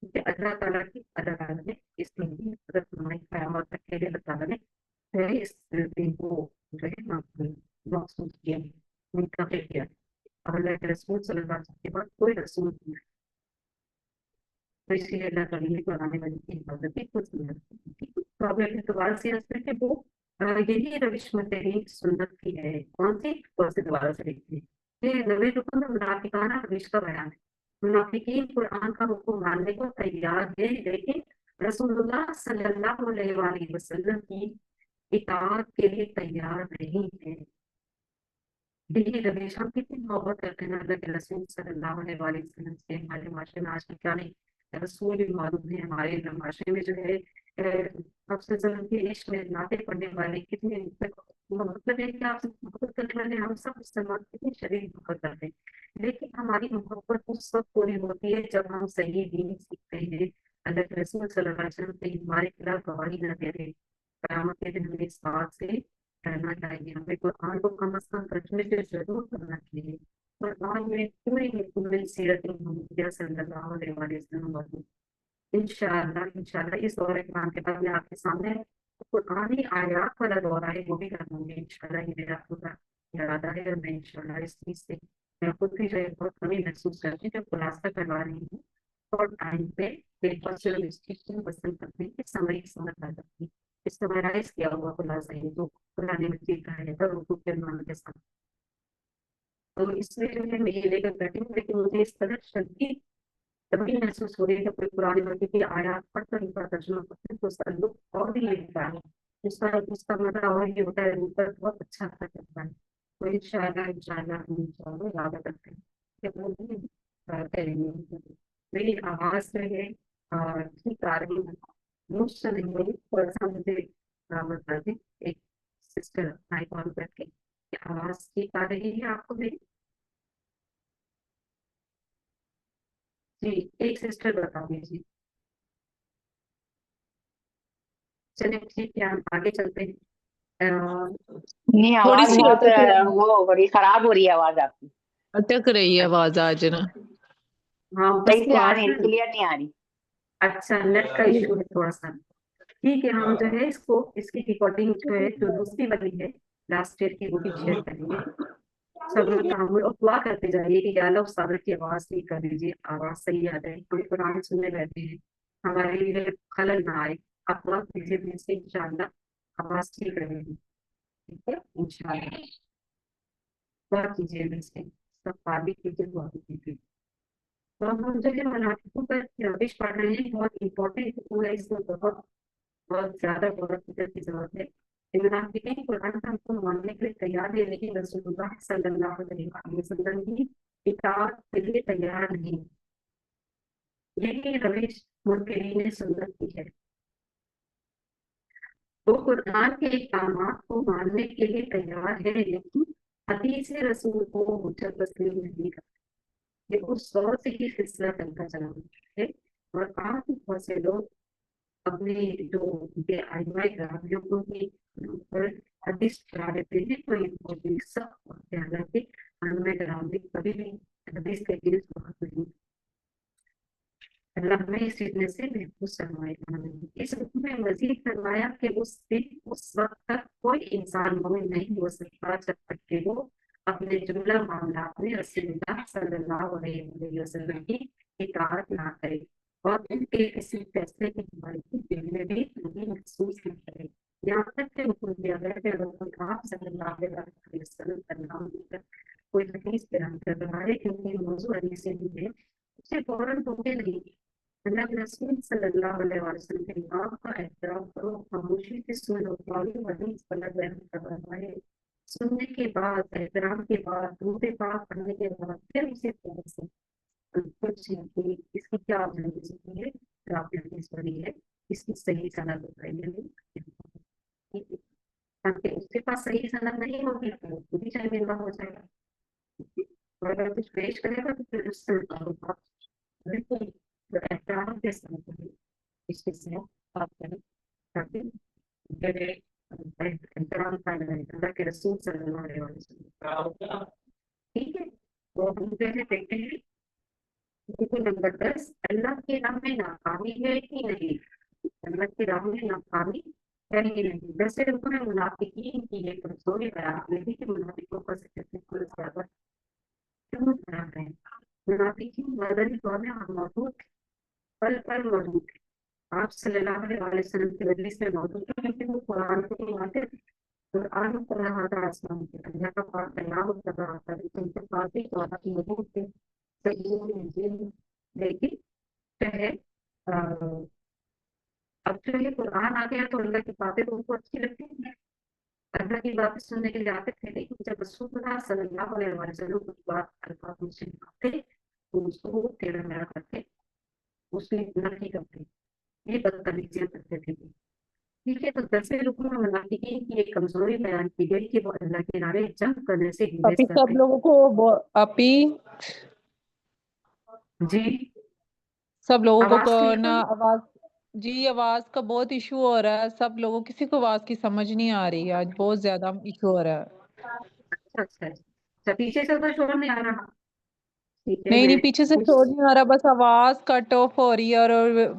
क्योंकि अल्लाह ताला की अल्लाह ताला ने इस दिन की मदद फरमाई, क़यामत तक के लिए अल्लाह ताला ने जो है इस दिन को जो है मखसूस किया, मुंतखब किया। और अल्लाह के रसूल सल्लल्लाहु अलैहि वसल्लम के बाद कोई रसूल नहीं है, तो इसलिए अल्लाह ताला ने कुरान मजीद की हिफाजत की खुद की है। तो अब एक एतबार से है कि वो यही रविश तहरीक सुन्नत की है। कौन सी? कौन सी दोबारा से देखते हैं, ये नबी रुकन मुनाफिकाना रविश का बयान है। मुनाफिकीन कुरान का हुक्म मानने को तैयार है, लेकिन रसूलुल्लाह सल्लल्लाहु अलैहि वसल्लम की इताअत के लिए तैयार नहीं है। यही रविश हम कितनी मोहब्बत करते हैं अल्लाह के रसूल सल्लल्लाहु अलैहि वसल्लम से। हमारे माशरे में आज की क्या नहीं, रसूल भी मौजूद है हमारे माशरे में, जो है आपसे जरूर के इश्क में नाते पढ़ने वाले कितने, मतलब है कि आपसे मोहब्बत करने वाले हम सब मुसलमान कितनी शरीर मोहब्बत करते हैं, लेकिन हमारी मोहब्बत उस वक्त पूरी होती है जब हम सही दीन सीखते हैं, अल्लाह के रसूल सल्लल्लाहु अलैहि वसल्लम से हमारे खिलाफ गवाही न दे रहे। क़यामत के दिन हमें इस बात से रहना चाहिए, हमें कुरान को कम अज कम तर्जुमे से जरूर करना चाहिए। कुरान में पूरी मुकम्मल सीरत मुहम्मदिया सल्लल्लाहु अलैहि वसल्लम मौजूद। इंशाअल्लाह इंशाअल्लाह इस दौरे के बाद मैं आपके सामने कुरानी आयात वाला दौरा है वो भी कराऊंगी इंशाअल्लाह। ये मेरा पूरा इरादा है, और मैं इंशाअल्लाह इस चीज से मैं खुद भी जो है बहुत कमी महसूस करती हूँ, जब खुलासा करवा रही हूँ और टाइम पे पेपर से रजिस्ट्रेशन पसंद करते हैं कि समरी समझ आ जाती है, इस समराइज किया हुआ खुलासा है जो पुराने मजीद का है और उर्दू के मान के साथ। तो इसमें जो है मैं ये लेकर बैठी हूँ, लेकिन मुझे इस कदर शदीद तभी महसूस हो रही है कि कोई पुरानी मजीद की आयात पढ़कर उनका तर्जुमा करते हैं तो उसका लुत्फ और भी लेता है, उसका मजा और ये होता है, ऊपर बहुत अच्छा आता करता है। तो इंशाअल्लाह इंशाअल्लाह इंशाअल्लाह याद करते हैं कि वो भी करेंगे। मेरी आवाज जो है ठीक आ रही है, मुझसे नहीं हुई, थोड़ा सा मुझे बता दें एक सिस्टर आई कॉल करके कि आवाज ठीक आ रही है आपको मेरी? जी, एक सिस्टर बता दीजिए। चलिए ठीक है, हम आगे चलते हैं। नहीं, थोड़ी आवाज सी बहुत वो हो रही, खराब हो रही है आवाज आपकी। अटक रही है आवाज आज ना। हाँ सही बस से आ थोड़ा नहीं सा, रही, क्लियर नहीं आ रही। अच्छा नेट का इशू है थोड़ा सा। ठीक है, हम जो है इसको इसकी रिकॉर्डिंग जो है जो दूसरी वाली है लास्ट ईयर की वो भी शेयर करेंगे। सब लोग तहम्मुल और दुआ करते जाइए कि या अल्लाह उस सादर की आवाज ठीक कर दीजिए, आवाज सही आ जाए, हम कुरान सुनने बैठे हैं, हमारे लिए खलल ना आए। आप दुआ कीजिए दिल से, इंशाअल्लाह आवाज ठीक रहेगी, ठीक है इंशाअल्लाह। दुआ कीजिए दिल से, सब ताबीर कीजिए, दुआ कीजिए। तो हम जो है मुनाफिकों पर रविश पढ़ रहे हैं, बहुत इंपॉर्टेंट है, इसमें बहुत बहुत ज्यादा गौर फिक्र की जरूरत है। मुनाफिकीन कुरान का हमको मानने के लिए तैयार है, लेकिन रसूलुल्लाह सल्लल्लाहु अलैहि वसल्लम की इताअत के लिए तैयार नहीं। यही रविश मुनकिरीन सुन्नत की है। वो कुरान के अहकामात को मानने के लिए तैयार है, लेकिन हदीस रसूल को हुज्जत तस्लीम नहीं करते। ये उस दौर से ही सिलसिला चलता चला है, और आज बहुत से लोग अपने जो उनके आइमाए ग्राहकों की ऊपर हदीस चला देते हैं, तो ये सब हालांकि आइमाए ग्राहक कभी भी हदीस के अगेंस्ट बहुत नहीं। अल्लाह हमें इस फितने से महफूज फरमाए। इस हुक्म में मजीद फरमाया कि उस दिन उस वक्त तक कोई इंसान मोमिन नहीं हो सकता जब तक कि वो अपने जुमला मामलात में रसूलुल्लाह सल्लल्लाहु अलैहि वसल्लम की इताअत ना करे और उनके किसी फैसले की हमारी दिल में भी नहीं महसूस न करे। यहाँ तक कि हुक्म दिया गया कि अगर आप सल्लल्लाहु अलैहि वसल्लम का नाम लेकर कोई हदीस बयान कर रहा है, क्योंकि मौजूद हदीस से भी है, उससे फौरन टूटे नहीं। अल्लाह के रसूल सल्लल्लाहु अलैहि वसल्लम के नाम का एहतराम करो, खामोशी से सुन लो। हदीस गलत बयान कर रहा है। सुनने के बाद, एहतराम के बाद, दूसरे पाक करने के बाद फिर उसे से कुछ नहीं। इसकी क्या वजह है? राबी है, इसकी सही सनद बताइए। ताकि उसके पास सही सनद नहीं होगी तो खुद ही शर्मिंदा हो जाएगा। और अगर कुछ पेश करेगा तो फिर उससे होगा। बिल्कुल तो एहतराम के साथ इसके साथ आप करें, ताकि मेरे एहतराम का अल्लाह के रसूल सल्लल्लाहु अलैहि वसल्लम। ठीक है, तो हम पहले देखते हैं बिल्कुल नंबर 10, अल्लाह के राह में नाकामी है कि नहीं। अल्लाह की राह में नाकामी है ही नहीं। वैसे रुकन मुनाफिकीन की ये कमजोरी बयान नहीं कि मुनाफिकों का कुछ ज्यादा क्यों खराब है। मुनाफिकीन मदनी दौर में मौजूद, पल पल मौजूद है। आप सल्लल्लाहु अलैहि वसल्लम की मजलिस में मौजूद थे, क्योंकि वो कुरान को मानते थे। कुरान पढ़ रहा था आसमान के, अल्लाह का पाक कलाम कर रहा था, लेकिन उनके पास भी कुरान की मौजूद थे। लेकिन जो है अब जो ये कुरान आ गया तो अल्लाह की बातें तो उनको अच्छी लगती है, अल्लाह की बातें सुनने के लिए आते थे। लेकिन जब रसूलुल्लाह सल्लल्लाहु अलैहि वसल्लम कुछ बात अल्फाज मुझसे निकालते तो उसको वो टेढ़ा मेढ़ा करके उसकी नफी करते, ये बदतमीजियां करते थे। ठीक है, तो 10वें रुकन में मुनाफिकीन की एक कमजोरी बयान की गई कि वो अल्लाह के नारे जंग करने से अभी गुरेज सब करते। लोगों को अभी जी, सब लोगों आवाज को क्लियर ना है? आवाज, जी आवाज का बहुत इशू हो रहा है। सब लोगों, किसी को आवाज की समझ नहीं आ रही है, आज बहुत ज्यादा इशू हो रहा है। अच्छा अच्छा अच्छा, पीछे से तो शोर नहीं आ रहा। ठीक है, नहीं नहीं, मैं पीछे से शोर कुछ नहीं आ रहा, बस आवाज कट ऑफ हो रही है और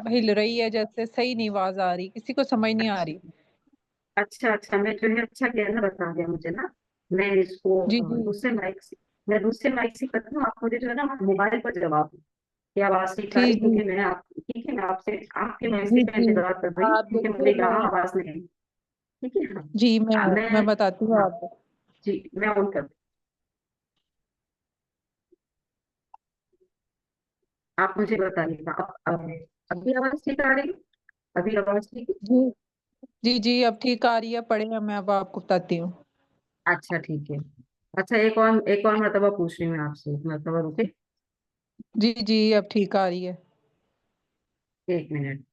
हिल रही है, जैसे सही नहीं आवाज आ रही, किसी को समझ नहीं आ रही। अच्छा अच्छा, मैं जो है अच्छा किया ना, बता दिया मुझे ना। मैं इसको जी जी दूसरे माइक से, मैं दूसरे माइक से करती हूँ। आप मुझे जो है ना मोबाइल पर जवाब दो कि आवाज ठीक आ रही, ठीक जी क्योंकि मैं आप ठीक है, मैं आपसे आपके जी मैसेज का जी। इंतजार कर रही हूँ, आप क्योंकि देखिए मुझे मैं, यहाँ आवाज नहीं आई। ठीक है, हाँ। जी मैं मैं, बताती हूँ हाँ आपको। जी, मैं ऑन कर, आप मुझे बताइएगा। अभी आवाज ठीक आ रही है? अभी आवाज ठीक है? जी जी जी, अब ठीक आ रही है, पढ़े हैं, मैं अब आपको बताती हूँ। अच्छा ठीक है। अच्छा, एक और मरतबा पूछ रही हूँ मैं आपसे, एक मरतबा रुके, जी जी, अब ठीक आ रही है। 1 मिनट।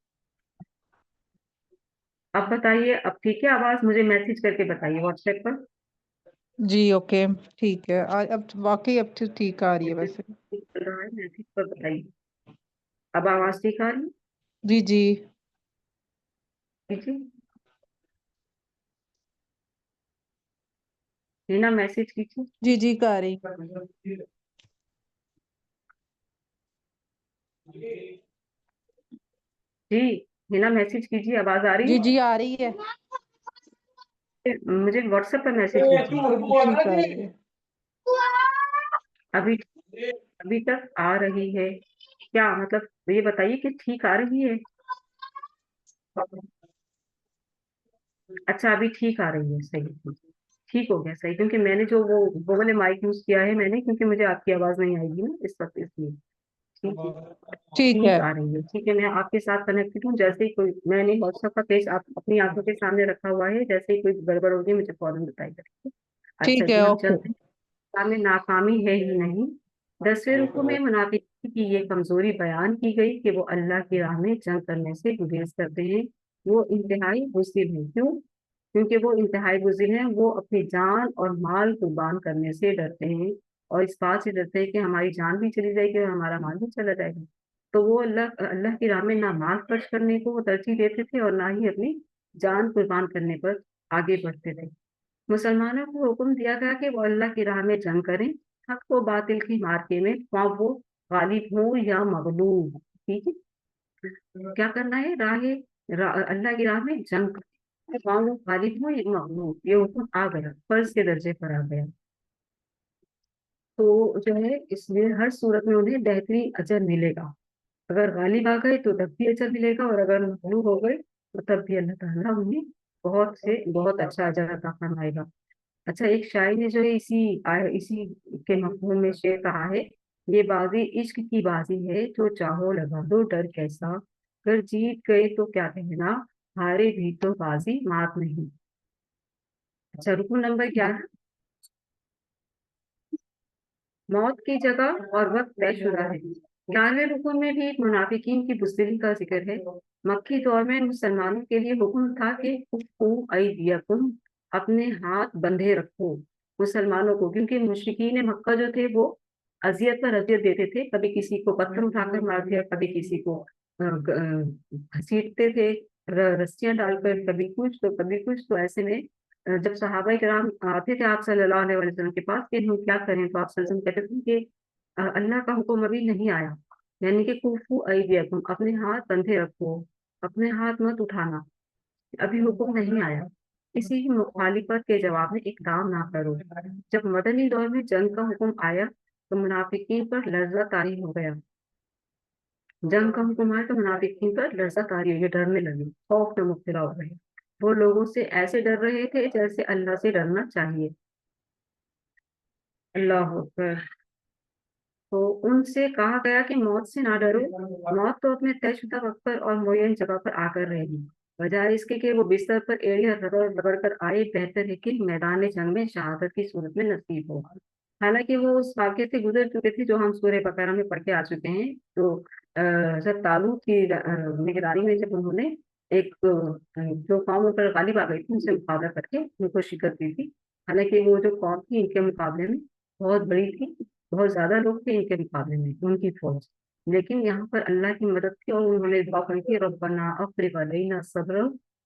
अब बताइए, अब ठीक है आवाज? मुझे मैसेज करके बताइए व्हाट्सएप पर। जी ओके, ठीक है, अब वाकई अब तो ठीक आ रही है मैसेज वैसे। चल रहा है, मैसेज पर बताइए। अब आवाज ठीक आ रही है? जी जी ठीक है, रीना मैसेज कीजिए। जी जी, आ रही। जी, रीना मैसेज कीजिए, आवाज आ रही जी है? जी आ रही है। मुझे व्हाट्सएप पर मैसेज कीजिए। ठीक आ रही है। अभी अभी तक आ रही है क्या? मतलब ये बताइए कि ठीक आ रही है। अच्छा, अभी ठीक आ रही है, सही ठीक। ठीक हो गया, सही, क्योंकि मैंने जो वो वाले माइक यूज किया है मैंने, क्योंकि मुझे आपकी आवाज नहीं आएगी ना इस वक्त, इसलिए। ठीक है, ठीक है। ठीक आ रही है। ठीक है, मैं आपके साथ कनेक्टेड हूँ। जैसे ही कोई, मैंने व्हाट्सएप का पेज आप अपनी आंखों के सामने रखा हुआ है, जैसे ही कोई गड़बड़ होगी मुझे फौरन बताइएगा। अच्छा ठीक जी, है हम ओके। चलते हैं। इस्लाम में नाकामी है ही नहीं। 10वें रुकू में मुनाफिकी की ये कमजोरी बयान की गई कि वो अल्लाह की राह में जंग करने से गुरेज करते हैं। वो इंतहाई बुज़दिल है। क्यों? क्योंकि वो इंतहाई बुज़दिल हैं। वो अपनी जान और माल कुर्बान करने से डरते हैं, और इस बात से डरते हैं कि हमारी जान भी चली जाएगी और हमारा माल भी चला जाएगा। तो वो अल्लाह अल्लाह की राह में ना माल खर्च करने को वो तरजीह देते थे, और ना ही अपनी जान कुर्बान करने पर आगे बढ़ते थे। मुसलमानों को हुक्म दिया गया कि वो अल्लाह की राह में जंग करें, हक व बातिल की मार्के में, ख्वाह वो गालिब हो या मगलूब। ठीक है, क्या करना है? अल्लाह की राह में जंग करें, ख्वाह वो गालिब हो या मगलूब। ये हुक्म आ गया, फर्ज के दर्जे पर आ गया। तो जो है, इसलिए हर सूरत में उन्हें बेहतरीन अजर मिलेगा। अगर गालिब आ गए तो तब भी अजर मिलेगा, और अगर मगलूब हो गए तो तब भी अल्लाह ताला उन्हें बहुत से बहुत अच्छा अजर अता फरमाएगा। अच्छा, एक शायर ने जो है इसी के मफहूम में शेर कहा है یہ بازی عشق کی بازی ہے، جو چاہو لگا دو ڈر کیسا، اگر جیت گئے تو کیا کہنا، ہارے بھی تو بازی مات نہیں۔ اچھا، رکن نمبر کیا ہے؟ موت کی جگہ اور وقت طے شدہ ہے۔ 11ویں رکن میں بھی منافقین کی بزدلی کا ذکر ہے۔ مکی دور میں مسلمانوں کے لیے حکم تھا کہ کفوا ایدیکم، اپنے ہاتھ بندھے رکھو مسلمانوں کو، کیونکہ مشرکین مکہ جو تھے وہ اذیت پر اذیت دیتے تھے، کبھی کسی کو پتھر اٹھا کر مار دیا، کبھی کسی کو گھسیٹتے تھے رسیاں ڈال کر، کبھی کچھ تو کبھی کچھ۔ تو ایسے میں جب صحابہ کرام آتے تھے آپ صلی اللہ علیہ وسلم کے پاس کہ ہم کیا کریں، تو آپ صلی اللہ علیہ وسلم کہتے تھے کہ اللہ کا حکم ابھی نہیں آیا، یعنی کہ کفوا ایدیکم، اپنے ہاتھ بندھے رکھو، اپنے ہاتھ مت اٹھانا، ابھی حکم نہیں آیا۔ کسی کی مخالفت کے جواب میں اقدام نہ کرو۔ جب مدنی دور میں جنگ کا حکم آیا تو منافقین پر لرزہ طاری ہو گیا۔ جنگ کا حکم آیا تو منافقین پر لرزہ طاری ہوئی، ڈرنے لگے، خوف میں مبتلا ہو گئے۔ وہ لوگوں سے ایسے ڈر رہے تھے جیسے اللہ سے ڈرنا چاہیے۔ اللہ اکبر۔ تو ان سے کہا گیا کہ موت سے نہ ڈرو، موت تو اپنے طے شدہ وقت پر اور معین جگہ پر آ کر رہے گی، بجائے اس کے کہ وہ بستر پر ایڑیاں رگڑ کر آئے، بہتر ہے کہ میدان جنگ میں شہادت کی صورت میں نصیب ہو۔ حالانکہ وہ اس واقعے سے گزر چکے تھے جو ہم سورہ بقرہ میں پڑھ کے آ چکے ہیں۔ تو جب طالوت کی نگرانی میں جب انہوں نے ایک جو قوم پر غالب آ گئی تھی ان سے مقابلہ کر کے ان کو شکست دی تھی، حالانکہ وہ جو قوم تھی ان کے مقابلے میں بہت بڑی تھی، بہت زیادہ لوگ تھے ان کے مقابلے میں ان کی فوج، لیکن یہاں پر اللہ کی مدد کی اور انہوں نے دعا کی کہ ربنا افرغ علینا صبرا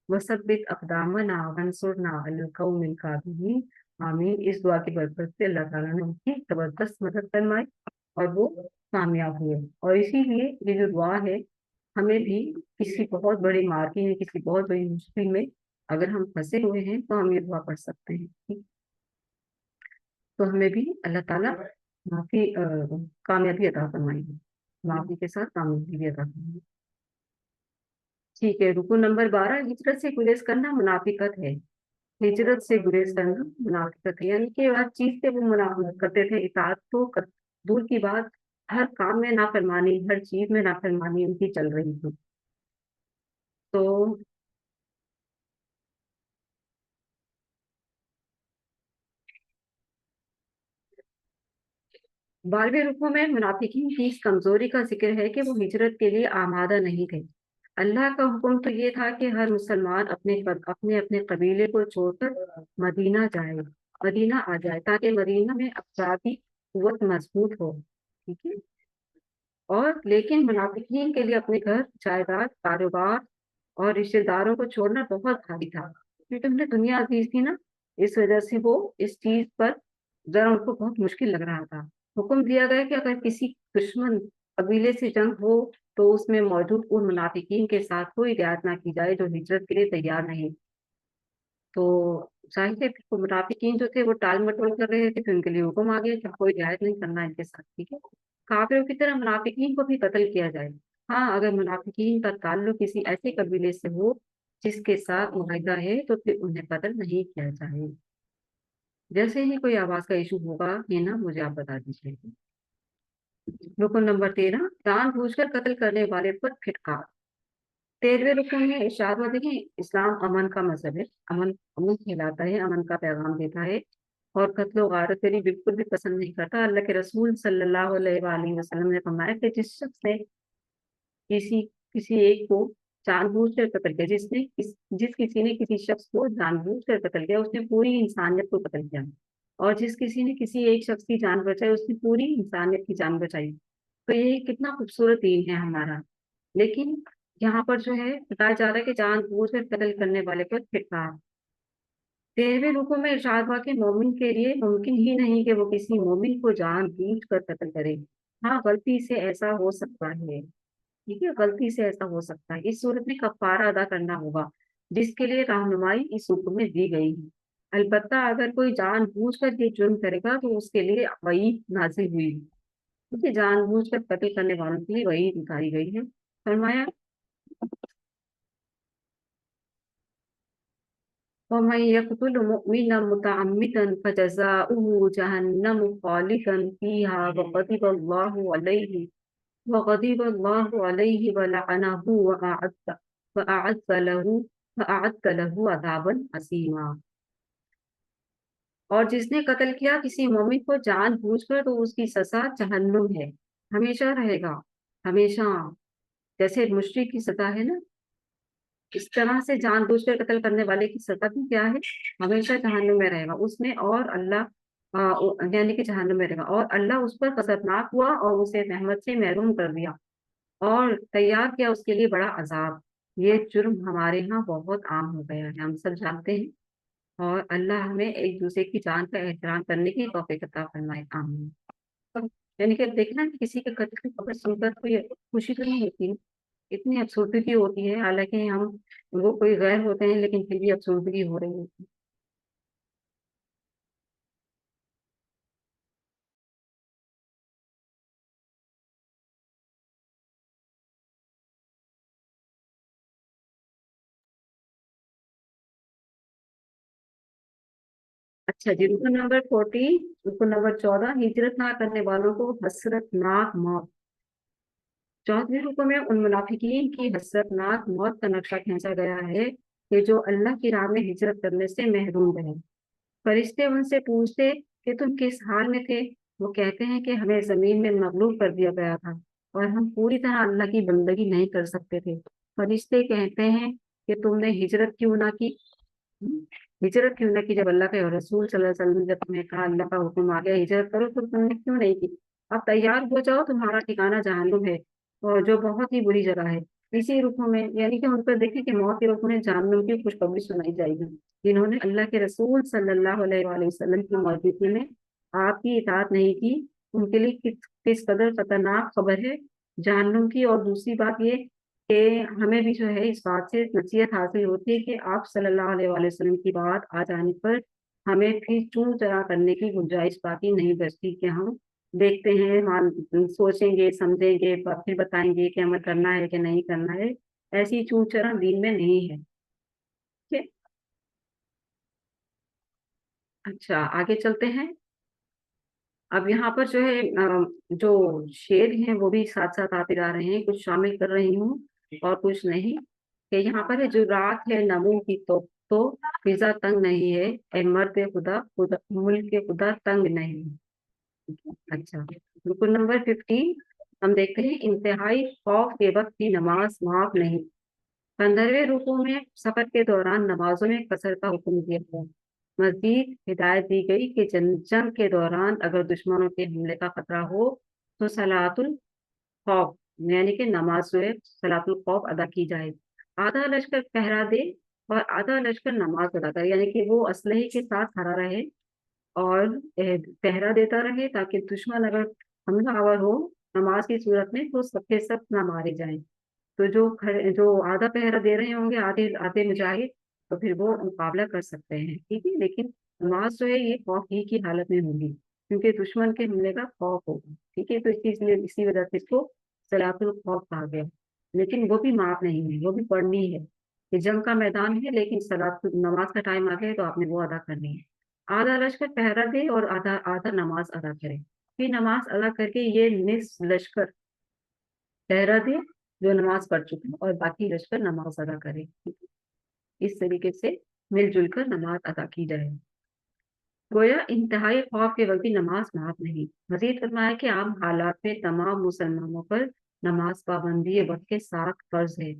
وثبت اقدامنا وانصرنا علی القوم الکافرین، آمین۔ اس دعا کی برکت سے اللہ تعالیٰ نے ان کی زبردست مدد فرمائی اور وہ کامیاب ہوئے۔ اور اسی لیے یہ جو دعا ہے، ہمیں بھی کسی بہت بڑے مارکے میں، کسی بہت بڑی مشکل میں اگر ہم پھنسے ہوئے ہیں تو ہم یہ دعا پڑھ سکتے ہیں، تو ہمیں بھی اللہ تعالیٰ معافی کامیابی عطا فرمائیں گے، معافی کے ساتھ کامیابی بھی عطا فرمائیں گے۔ ٹھیک ہے، رکن نمبر 12، ہجرت سے گریز کرنا منافقت ہے۔ ہجرت سے گریز کرنا منافقت ہے، یعنی کہ ہر چیز سے وہ منافقت کرتے تھے، اطاعت تو دور کی بات، ہر کام میں نافرمانی، ہر چیز میں نافرمانی ان کی چل رہی تھی۔ تو 12ویں رکوع میں منافقین کی اس کمزوری کا ذکر ہے کہ وہ ہجرت کے لیے آمادہ نہیں تھے۔ اللہ کا حکم تو یہ تھا کہ ہر مسلمان اپنے قبیلے کو چھوڑ کر مدینہ آ جائے تاکہ مدینہ میں افرادی قوت مضبوط ہو، ٹھیک ہے۔ اور لیکن منافقین کے لیے اپنے گھر، جائیداد، کاروبار اور رشتے داروں کو چھوڑنا بہت بھاری تھا، کیونکہ انہیں دنیا عزیز تھی نا، اس وجہ سے وہ اس چیز پر ذرا ان کو بہت مشکل لگ رہا تھا۔ حکم دیا گیا کہ اگر کسی دشمن قبیلے سے جنگ ہو تو اس میں موجود ان منافقین کے ساتھ کوئی رعایت نہ کی جائے جو ہجرت کے لیے تیار نہیں۔ تو ظاہر ہے منافقین جو تھے وہ ٹال مٹول کر رہے تھے، پھر ان کے لیے حکم آ گیا کہ کوئی رعایت نہیں کرنا ان کے ساتھ، ٹھیک ہے۔ کافروں کی طرح منافقین کو بھی قتل کیا جائے، ہاں اگر منافقین کا تعلق کسی ایسے قبیلے سے ہو جس کے ساتھ معاہدہ ہے تو پھر انہیں قتل نہیں کیا جائے۔ جیسے ہی کوئی آواز کا ایشو ہوگا یہ نا مجھے آپ بتا دیجیے۔ رکن نمبر 13، جان بوجھ کر قتل کرنے والے پر پھٹکار۔ 13ویں رکن میں ارشاد ہوتے ہیں اسلام امن کا مذہب ہے، امن کھلاتا ہے، امن کا پیغام دیتا ہے، اور قتل و غارت کری بالکل بھی پسند نہیں کرتا۔ اللہ کے رسول صلی اللہ علیہ وآلہ وسلم نے فرمایا کہ جس شخص نے کسی ایک کو جان بوجھ کر قتل کیا، جس کسی نے کسی شخص کو جان بوجھ کر قتل کیا، اس نے پوری انسانیت کو قتل کیا، اور جس کسی نے کسی ایک شخص کی جان بچائی اس نے پوری انسانیت کی جان بچائی۔ تو یہ کتنا خوبصورت دین ہے ہمارا، لیکن یہاں پر جو ہے بتایا جا رہا ہے کہ جان بوجھ کر قتل کرنے والے پر پھٹکار۔ 13ویں رکوع میں ارشاد ہوا کہ مومن کے لیے ممکن ہی نہیں کہ وہ کسی مومن کو جان بوجھ کر قتل کرے، ہاں غلطی سے ایسا ہو سکتا ہے، ٹھیک ہے، غلطی سے ایسا ہو سکتا ہے۔ اس صورت میں کفارہ ادا کرنا ہوگا جس کے لیے رہنمائی اس حکم میں دی گئی ہے۔ البتہ اگر کوئی جان بوجھ کر یہ جرم کرے گا تو اس کے لیے وعید نازل ہوئی، ٹھیک ہے، جان بوجھ کر قتل کرنے والوں کے لیے وعید اتاری گئی ہے۔ فرمایا ومن يقتل مؤمنا متعمدا فجزاؤه جهنم خالدا فيها وغضب الله عليه ولعنه وأعد له عذابا عظيما۔ اور جس نے قتل کیا کسی مومن کو جان بوجھ کر تو اس کی سزا جہنم ہے، ہمیشہ رہے گا، ہمیشہ، جیسے مشرک کی سزا ہے نا، اس طرح سے جان بوجھ کر قتل کرنے والے کی سزا بھی کیا ہے، ہمیشہ جہنم میں رہے گا اس میں، اور اللہ یعنی کہ جہنم میں رہے گا، اور اللہ اس پر خطرناک ہوا اور اسے رحمت سے محروم کر دیا اور تیار کیا اس کے لیے بڑا عذاب۔ یہ جرم ہمارے ہاں بہت عام ہو گیا ہے، ہم سب جانتے ہیں، اور اللہ ہمیں ایک دوسرے کی جان کا احترام کرنے کی توفیق عطا فرمائے، آمین۔ یعنی کہ دیکھنا کہ کسی کے قتل کی خبر سن کر کوئی خوشی تو نہیں ہوتی، اتنی افسردگی ہوتی ہے، حالانکہ ہم وہ کوئی غیر ہوتے ہیں لیکن پھر بھی افسردگی ہو رہی ہوتی ہے۔ اچھا جی، رکن نمبر 14، رکن نمبر 14، ہجرت نہ کرنے والوں کو حسرت ناک موت۔ 14ویں رکو میں ان منافقین کی حسرت ناک موت کا نقشہ کھینچا گیا ہے کہ جو اللہ کی راہ میں ہجرت کرنے سے محروم رہے۔ فرشتے ان سے پوچھتے کہ تم کس حال میں تھے؟ وہ کہتے ہیں کہ ہمیں زمین میں مغلوب کر دیا گیا تھا اور ہم پوری طرح اللہ کی بندگی نہیں کر سکتے تھے۔ فرشتے کہتے ہیں کہ تم نے ہجرت کیوں نہ کی؟ ہجرت کیوں نہ کی؟ جب اللہ کے رسول صلی اللہ علیہ وسلم نے جب تمہیں کہا اللہ کا حکم آ گیا ہجرت کرو تو تم نے کیوں نہیں کی؟ اب تیار ہو جاؤ، تمہارا ٹھکانہ جہنم ہے اور جو بہت ہی بری جگہ ہے۔ اسی رکو میں یعنی کہ ان پر دیکھیں کہ موت کے رکو میں جہنم کی خوشخبری سنائی جائے گی، جنہوں نے اللہ کے رسول صلی اللہ علیہ وآلہ وسلم کی موجودگی میں آپ کی اطاعت نہیں کی، ان کے لیے کس قدر خطرناک خبر ہے جہنم کی۔ اور دوسری بات یہ کہ ہمیں بھی جو ہے اس بات سے نصیحت حاصل ہوتی ہے کہ آپ صلی اللہ علیہ وآلہ وسلم کی بات آ جانے پر ہمیں پھر چوں چرا کرنے کی گنجائش باقی نہیں بچتی کہ ہم دیکھتے ہیں، سوچیں گے، سمجھیں گے، پھر بتائیں گے کہ ہمیں کرنا ہے کہ نہیں کرنا ہے، ایسی چوں چرا دین میں نہیں ہے۔ ٹھیک ہے، اچھا آگے چلتے ہیں۔ اب یہاں پر جو ہے جو شعر ہیں وہ بھی ساتھ ساتھ آتے جا رہے ہیں، کچھ شامل کر رہی ہوں اور کچھ نہیں، کہ یہاں پر ہے جو رات ہے نمو کی تو فضا تنگ نہیں ہے، اے مرد خدا ملک خدا تنگ نہیں۔ اچھا، رکن نمبر 15 ہم دیکھتے ہیں انتہائی خوف کے وقت کی نماز معاف نہیں۔ 15ویں رکوع میں سفر کے دوران نمازوں میں قصر کا حکم دیا گیا۔ مزید ہدایت دی گئی کہ جنگ کے دوران اگر دشمنوں کے حملے کا خطرہ ہو تو صلاۃ الخوف یعنی کہ نماز جو ہے صلاۃ الخوف ادا کی جائے، آدھا لشکر پہرا دے اور آدھا لشکر نماز ادا کرے، یعنی کہ وہ اسلحے کے ساتھ کھڑا رہے اور پہرا دیتا رہے تاکہ دشمن اگر حملہ آور ہو نماز کی صورت میں تو سب کے سب نہ مارے جائیں۔ تو جو آدھا پہرا دے رہے ہوں گے آدھے مجاہد تو پھر وہ مقابلہ کر سکتے ہیں، ٹھیک ہے، لیکن نماز جو ہے یہ خوف ہی کی حالت میں ہوگی کیونکہ دشمن کے حملے کا خوف ہوگا، ٹھیک ہے، تو اسی وجہ سے اس کو صلاۃ الخوف کہا گیا، لیکن وہ بھی معاف نہیں ہے، وہ بھی پڑھنی ہے، یہ جنگ کا میدان ہے لیکن نماز کا ٹائم آ گیا تو آپ نے وہ ادا کرنی ہے۔ آدھا لشکر پہرا دے اور آدھا نماز ادا کرے، پھر نماز ادا کر کے یہ نصف لشکر پہرا دے جو نماز پڑھ چکے اور باقی لشکر نماز ادا کرے، اس طریقے سے مل جل کر نماز ادا کی جائے۔ گویا انتہائی خوف کے وقت بھی نماز معاف نہیں۔ مزید فرمایا کہ عام حالات میں تمام مسلمانوں پر نماز پابندی وقت کے ساتھ فرض ہے۔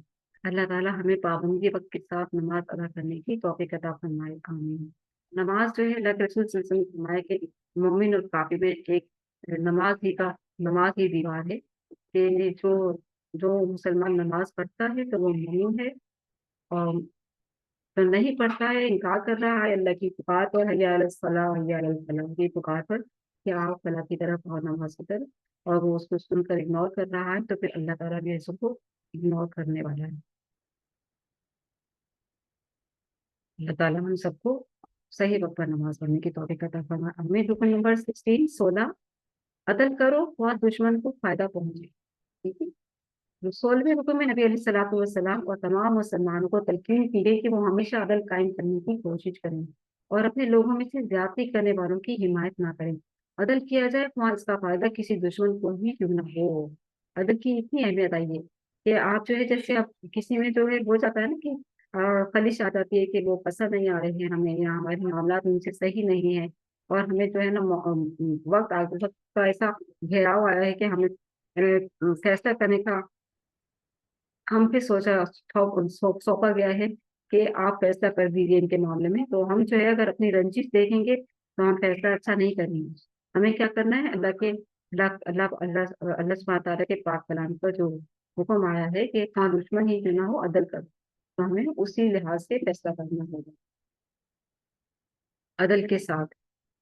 اللہ تعالیٰ ہمیں پابندی وقت کے ساتھ نماز ادا کرنے کی توفیق عطا فرمائے، آمین۔ نماز جو ہے اللہ کے رسول صلی اللہ علیہ وسلم نے فرمایا کہ مومن اور کافر میں ایک نماز ہی دیوار ہے، کہ جو مسلمان نماز پڑھتا ہے تو وہ مومن ہے، اور جو نہیں پڑھتا ہے انکار کر رہا ہے اللہ کی پکار پر، حی علی الصلاۃ حی علی الفلاح کی پکار پر کہ آپ فلاح کی طرف اور نماز کی طرف، اور وہ اس کو سن کر اگنور کر رہا ہے تو پھر اللہ تعالیٰ بھی ایسے کو اگنور کرنے والا ہے۔ اللہ تعالیٰ ہم سب کو صحیح وقت پر نماز پڑھنے کی توفیق عطا فرمائے، آمین۔ رکن نمبر 16 عدل کرو اور دشمن کو فائدہ پہنچے، ٹھیک ہے، 16वें रुकू में नबी अलैहिस्सलातु वस्सलाम और तमाम मुसलमानों को तलकीन की गई कि वो हमेशा अदल कायम करने की कोशिश करें और अपने लोगों में से ज्यादती करने वालों की हिमायत ना करें। अदल किया जाए वहाँ इसका फायदा किसी दुश्मन को भी क्यों ना हो। अदल की इतनी अहमियत आई है कि आप जो है, जैसे आप किसी में जो है हो जाता है ना कि खलिश आ जाती है कि वो पसंद नहीं आ रहे हैं हमें, या हमारे मामला उनसे सही नहीं है, और हमें जो है ना वक्त का ऐसा घेराव आया है कि हमें फैसला करने का हम पे सौंपा गया है कि आप फैसला कर दीजिए इनके मामले में। तो हम जो है अगर अपनी रंजिश देखेंगे तो हम फैसला अच्छा नहीं करेंगे। हमें क्या करना है, अल्लाह के अल्लाह अल्लाह अल्लाह अल्लाह सुब्हानहू व तआला के पाक कलाम का जो हुक्म आया है कि हाँ दुश्मन ही क्यों ना हो अदल कर, तो हमें उसी लिहाज से फैसला करना होगा अदल के साथ।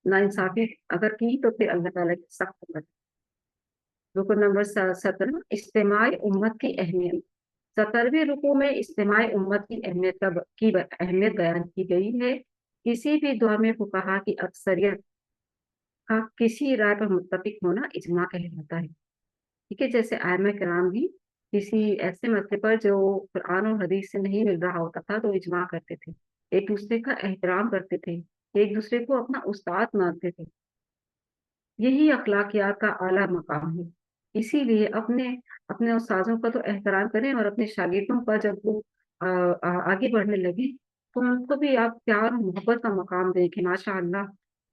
नाइंसाफी अगर की तो फिर अल्लाह ताला की सख्त कर। रुकन नंबर 17, इज्तिमाई उम्मत की अहमियत। 17वें रुकू में इज्तिमाई उम्मत की अहमियत बयान की गई है। किसी भी दौर में फुकहा की अक्सरियत का किसी राय पर मुत्तफिक होना इजमा कहलाता है। ठीक है, जैसे आइम्मा किराम भी किसी ऐसे मसले पर जो कुरान और हदीस से नहीं मिल रहा होता था तो इजमा करते थे, एक दूसरे का एहतराम करते थे, एक दूसरे को अपना उस्ताद मानते थे। यही अखलाकियात का आला मकाम है। इसीलिए अपने अपने उस्तादों का तो एहतराम करें, और अपने शागिर्दों का जब वो आगे बढ़ने लगे तो उनको भी आप प्यार और मोहब्बत का मकाम दें कि माशा अल्लाह